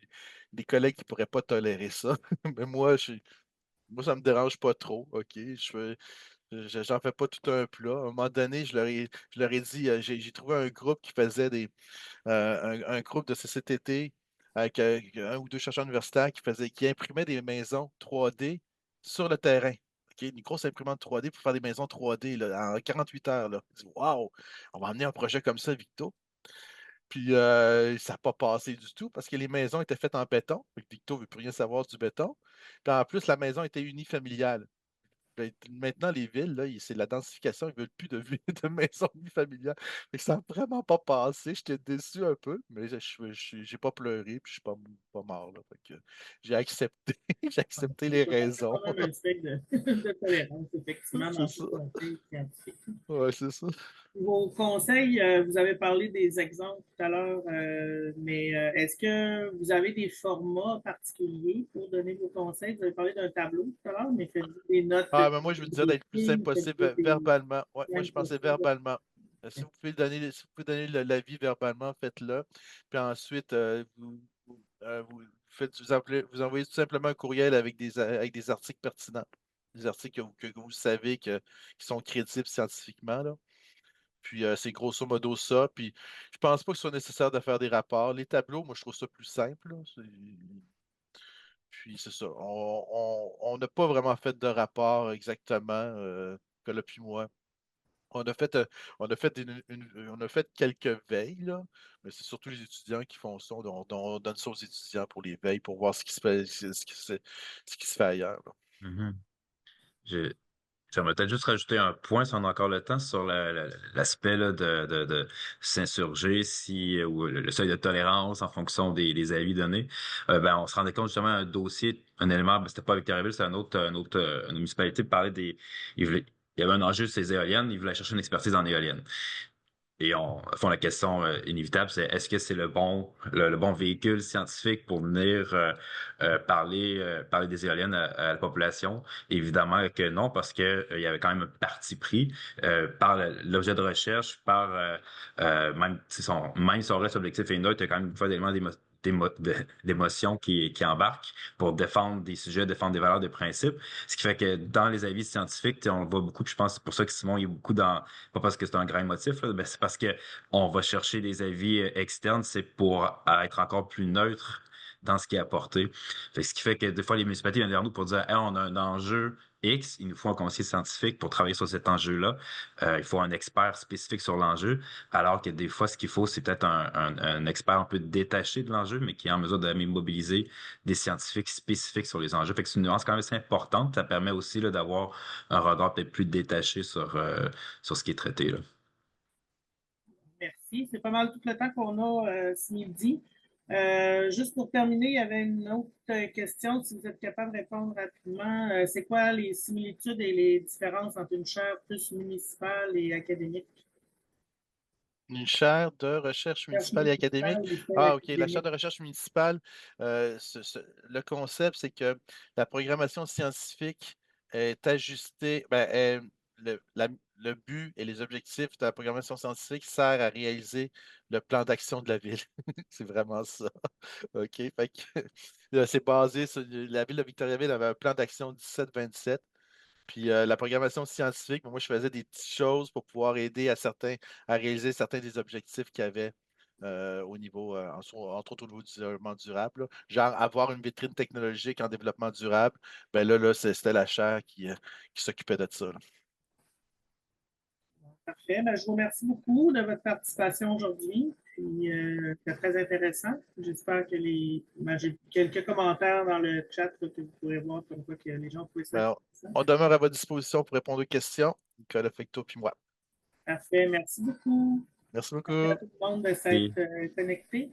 des collègues qui ne pourraient pas tolérer ça. Mais moi, ça ne me dérange pas trop. OK? J'en fais pas tout un plat. À un moment donné, je leur ai dit, j'ai trouvé un groupe qui faisait un groupe de CCTT avec un ou deux chercheurs universitaires qui imprimaient des maisons 3D sur le terrain. OK? Une grosse imprimante 3D pour faire des maisons 3D là, en 48 heures. Là. Je dis, waouh, on va emmener un projet comme ça, Victo. Puis ça n'a pas passé du tout parce que les maisons étaient faites en béton. Fait que Victo ne veut plus rien savoir du béton. Puis en plus, la maison était unifamiliale. Ben, maintenant, les villes, là, c'est la densification, ils ne veulent plus de maisons unifamiliales. Fait que ça n'a vraiment pas passé. J'étais déçu un peu, mais je n'ai pas pleuré, puis je ne suis pas mort. Là. Fait que j'ai accepté, j'ai accepté les Il y a raisons. quand même un seuil de tolérance, effectivement, C'est dans ça. tout conseil scientifique. Ouais, c'est ça. Vos conseils, vous avez parlé des exemples tout à l'heure, mais est-ce que vous avez des formats particuliers pour donner vos conseils? Vous avez parlé d'un tableau tout à l'heure, mais faites-vous des notes Ah, mais moi, je veux dire des d'être le plus simple films, possible faites-vous des verbalement. Ouais, moi, je pensais diapositives? verbalement. Si vous pouvez donner l'avis verbalement, faites-le. Puis ensuite, vous envoyez tout simplement un courriel avec des articles pertinents. Des articles que vous savez qui sont crédibles scientifiquement, là. Puis c'est grosso modo ça. Puis je pense pas que ce soit nécessaire de faire des rapports. Les tableaux, moi, je trouve ça plus simple, là. Puis c'est ça. On n'a pas vraiment fait de rapport exactement, que là, puis moi. On a fait, on a fait quelques veilles, là, mais c'est surtout les étudiants qui font ça. On donne ça aux étudiants pour les veilles, pour voir ce qui se fait, ce qui se fait ailleurs, là. Mhm. Je- J'aimerais peut-être juste rajouter un point, si on a encore le temps, sur l'aspect là, de s'insurger ou le seuil de tolérance en fonction des avis donnés. Ben, on se rendait compte justement un dossier, un élément, ben, c'était pas Victoriaville, c'était une municipalité, parlait il y avait un enjeu sur les éoliennes, ils voulaient chercher une expertise en éoliennes. Et font la question inévitable, c'est est-ce que c'est le bon véhicule scientifique pour venir parler des éoliennes à la population? Évidemment que non, parce que il y avait quand même un parti pris par l'objet de recherche, par même si son reste objectif est neutre, il y a quand même une fois d'éléments d'émotions qui embarquent pour défendre des sujets, défendre des valeurs, des principes. Ce qui fait que dans les avis scientifiques, on le voit beaucoup, puis je pense que c'est pour ça que Simon, il est beaucoup dans, pas parce que c'est un grand émotif, là, mais c'est parce que on va chercher des avis externes, c'est pour être encore plus neutre dans ce qui est apporté. Fait que ce qui fait que des fois, les municipalités viennent vers nous pour dire, hey, on a un enjeu X, il nous faut un conseiller scientifique pour travailler sur cet enjeu-là. Il faut un expert spécifique sur l'enjeu, alors que des fois, ce qu'il faut, c'est peut-être un expert un peu détaché de l'enjeu, mais qui est en mesure de mobiliser des scientifiques spécifiques sur les enjeux. Fait que c'est une nuance quand même assez importante. Ça permet aussi là, d'avoir un regard peut-être plus détaché sur ce qui est traité, là. Merci. C'est pas mal tout le temps qu'on a ce midi. Juste pour terminer, il y avait une autre question, si vous êtes capable de répondre rapidement. C'est quoi les similitudes et les différences entre une chaire plus municipale et académique? Une chaire de recherche Chaire municipale et académique. municipale et celle Ah, OK. La chaire académique. de recherche municipale, le concept, c'est que la programmation scientifique est ajustée. Le but et les objectifs de la programmation scientifique sert à réaliser le plan d'action de la ville. C'est vraiment ça. OK. Fait que, c'est basé sur la ville de Victoriaville avait un plan d'action 17-27. Puis la programmation scientifique, moi, je faisais des petites choses pour pouvoir aider à réaliser certains des objectifs qu'il y avait au niveau, entre autres au niveau du développement durable, là. Genre avoir une vitrine technologique en développement durable, ben là, c'était la chaire qui s'occupait de ça, là. Parfait. Ben, je vous remercie beaucoup de votre participation aujourd'hui. Puis, c'était très intéressant. J'espère que j'ai quelques commentaires dans le chat là, que vous pourrez voir comme quoi que les gens pouvaient Ben, s'intéresser. on demeure à votre disposition pour répondre aux questions. Nicolas Fecteau puis moi. Parfait. Merci beaucoup. Merci Merci à beaucoup. tout le monde de Et s'être connecté.